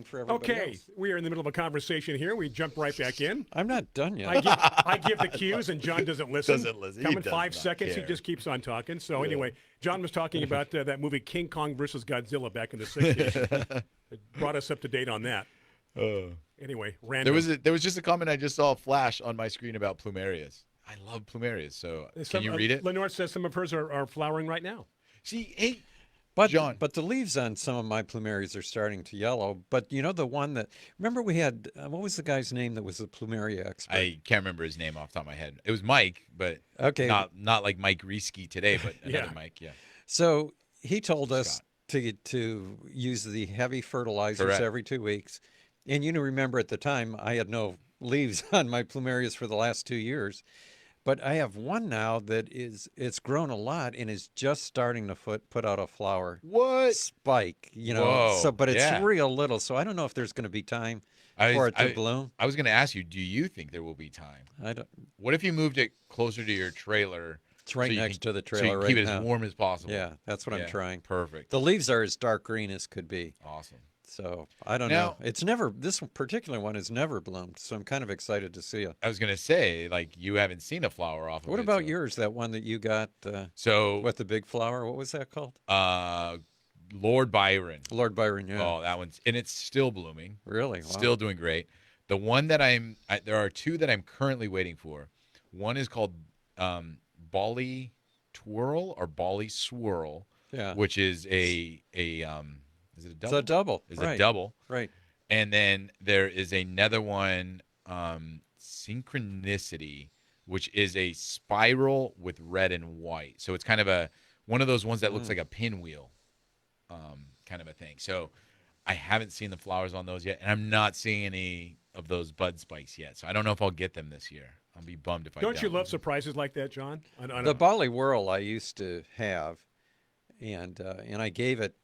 For everybody Okay, else. we are in the middle of a conversation here. We jump right back in. I'm not done yet. I give the cues, and John doesn't listen. Doesn't listen. Come He in does 5 not seconds, care. he just keeps on talking. So Yeah. anyway, John was talking about that movie King Kong versus Godzilla back in the 60s. It brought us up to date on that. Anyway, random. There was just a comment I just saw flash on my screen about Plumerias. I love Plumerias. So can you read it? Lenore says some of hers are flowering right now. See, hey, But John. but the leaves on some of my plumerias are starting to yellow. But you know the one that remember we had what was the guy's name that was the plumeria expert? I can't remember his name off the top of my head. It was Mike, but Okay. not like Mike Reesky today, but another Yeah. Mike. Yeah. So he told us to use the heavy fertilizers Correct. every 2 weeks. And you remember at the time I had no leaves on my plumerias for the last 2 years. But I have one now that it's grown a lot and is just starting to put out a flower. What? Spike, Whoa, So, but it's yeah. real little, so I don't know if there's going to be time for it to bloom. I was going to ask you, do you think there will be time? I don't. What if you moved it closer to your trailer? It's right you next can- to the so you trailer can keep right it as now. warm as possible. Yeah, that's what I'm trying. Perfect. The leaves are as dark green as could be. Awesome. So I don't Now- know. This particular one has never bloomed, so I'm kind of excited to see it. I was going to say, like, you haven't seen a flower off of What it. about so- yours? That one that you got? So what the big flower? What was that called? Lord Byron. Lord Byron, yeah. Oh, that one's and it's still blooming. Really? Wow. Still doing great. The one that there are two that I'm currently waiting for. One is called Bali Twirl or Bali Swirl. Yeah. Which is is it a double? It's a double. It's right. a double. Right. And then there is another one, Synchronicity, which is a spiral with red and white. So it's kind of one of those ones that looks like a pinwheel, kind of a thing. So I haven't seen the flowers on those yet, and I'm not seeing any of those bud spikes yet. So I don't know if I'll get them this year. I'll be bummed if I don't. Don't you love surprises like that, John? The Bali Whirl I used to have, and I gave it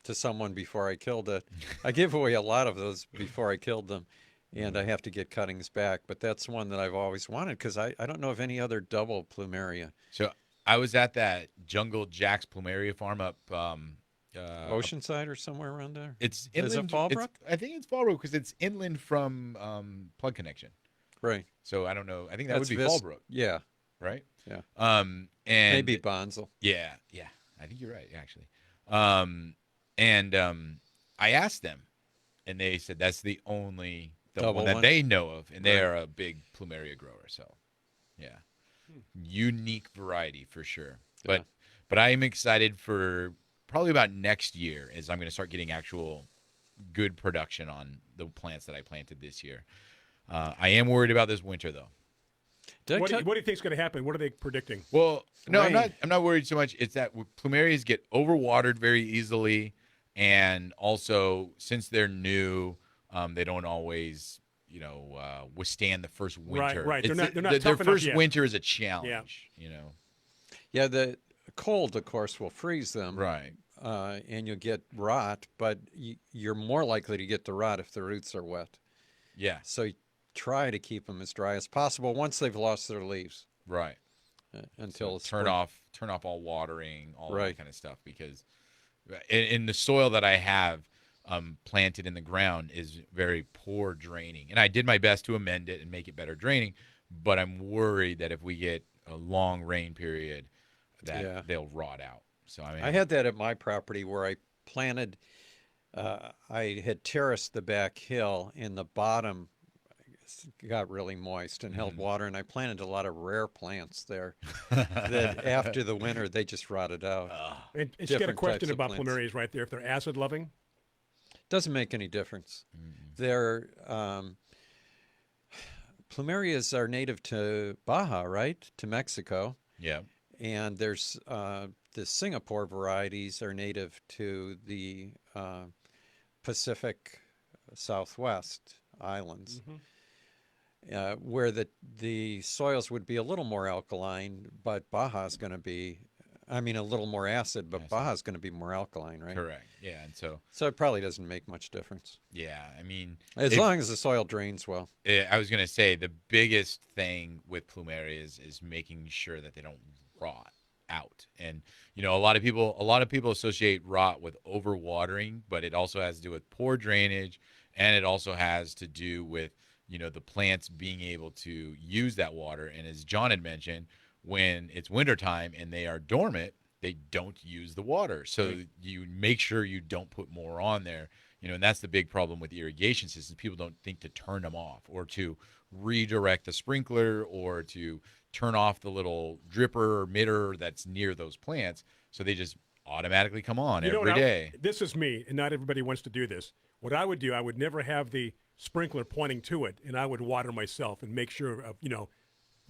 to someone before I killed it. I gave away a lot of those before I killed them, and I have to get cuttings back. But that's one that I've always wanted because I don't know of any other double plumeria. So I was at that Jungle Jack's Plumeria farm up Oceanside or somewhere around there. It's Is inland. it Fallbrook? I think it's Fallbrook because it's inland from Plug Connection. Right. So I don't know. I think that That's would be Vis- Fallbrook. Yeah. Right. Yeah. And Maybe Bonsall. Yeah. I think you're right, actually. I asked them, and they said that's the only Double one that one? they know of, and they Right. are a big plumeria grower. So, yeah, unique variety for sure. But I am excited for probably about next year, as I'm going to start getting actual good production on the plants that I planted this year. I am worried about this winter, though. What do you think is going to happen? What are they predicting? Well, no, Rain. I'm not worried so much. It's that plumerias get overwatered very easily, and also since they're new, they don't always, withstand the first winter. Right. They're not their tough enough first yet. winter is a challenge. Yeah, the cold, of course, will freeze them. Right. And you'll get rot, but you're more likely to get the rot if the roots are wet. Yeah. So try to keep them as dry as possible once they've lost their leaves. Right. Until So turn off all watering, all that Right. kind of stuff, because in the soil that I have planted in the ground is very poor draining, and I did my best to amend it and make it better draining, but I'm worried that if we get a long rain period, that they'll rot out. So I had that at my property where I planted. I had terraced the back hill, and the bottom got really moist and held water, and I planted a lot of rare plants there that after the winter, they just rotted out. And she got a question about Plumerias right there. If they're acid loving? Doesn't make any difference. They're Plumerias are native to Baja, right? To Mexico. Yeah. And there's the Singapore varieties are native to the Pacific Southwest islands, where the soils would be a little more alkaline, but Baja is going to be, a little more acid, but Baja is going to be more alkaline, right? Correct. Yeah, and so it probably doesn't make much difference. Yeah, as long as the soil drains well. I was going to say the biggest thing with Plumerias is making sure that they don't rot out. And a lot of people associate rot with overwatering, but it also has to do with poor drainage, and it also has to do with the plants being able to use that water. And as John had mentioned, when it's wintertime and they are dormant, they don't use the water. So you make sure you don't put more on there. And that's the big problem with irrigation systems. People don't think to turn them off or to redirect the sprinkler or to turn off the little dripper or emitter that's near those plants. So they just automatically come on every day. This is me, and not everybody wants to do this. What I would do, I would never have the sprinkler pointing to it, and I would water myself and make sure of,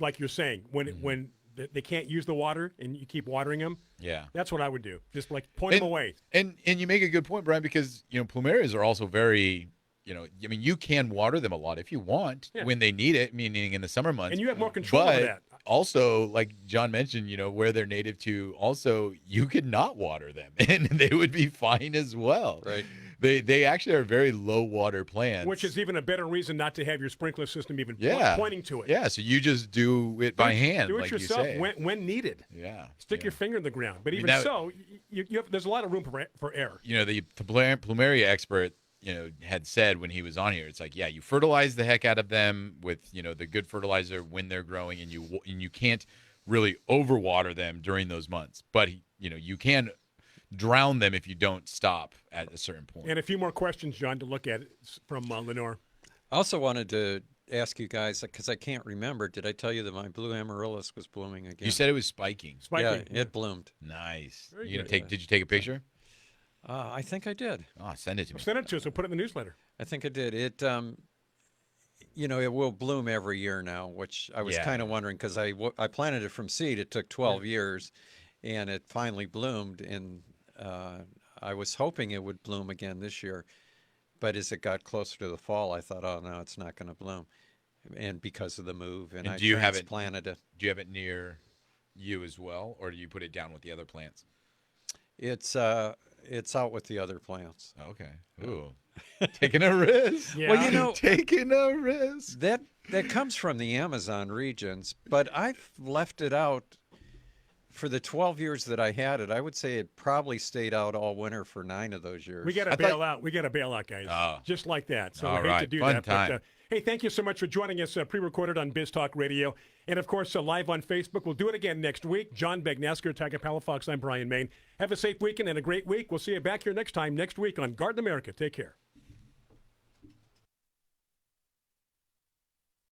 like you're saying, when they can't use the water and you keep watering them. Yeah, that's what I would do. Just like point them away. And you make a good point, Brian, because Plumerias are also very, you can water them a lot if you want when they need it, meaning in the summer months. And you have more control over that. Also, like John mentioned, where they're native to, also you could not water them and they would be fine as well. Right. They actually are very low water plants. Which is even a better reason not to have your sprinkler system even pointing to it. Yeah, so you just do it by hand. Do it like yourself you say. when needed. Yeah. Stick your finger in the ground. But even there's a lot of room for error. The Plumeria expert, had said when he was on here, it's like, you fertilize the heck out of them with, the good fertilizer when they're growing, and you can't really overwater them during those months. But, you can drown them if you don't stop at a certain point. And a few more questions, John, to look at from Lenore. I also wanted to ask you guys, because I can't remember, did I tell you that my blue amaryllis was blooming again? You said it was spiking. Yeah, it bloomed. Did you take a picture? I think I did. Oh, send it to me. Send it to us. We'll put it in the newsletter. I think I did. It, it will bloom every year now, which I was kind of wondering, because I planted it from seed. It took 12 years, and it finally bloomed, and I was hoping it would bloom again this year. But as it got closer to the fall, I thought, oh, no, it's not going to bloom. And because of the move, and I transplanted it. Do you have it near you as well, or do you put it down with the other plants? It's out with the other plants. Okay. Ooh. Taking a risk. Yeah. Well, taking a risk. That comes from the Amazon regions, but I've left it out for the 12 years that I had it. I would say it probably stayed out all winter for 9 of those years. We got to bail out. We got to bail out, guys. Just like that. So I hate to do Fun that. Time. But, hey, thank you so much for joining us, pre-recorded on Biz Talk Radio. And, of course, live on Facebook. We'll do it again next week. John Bagnasco, Tiger Palafox, I'm Bryan Main. Have a safe weekend and a great week. We'll see you back here next week on Garden America. Take care.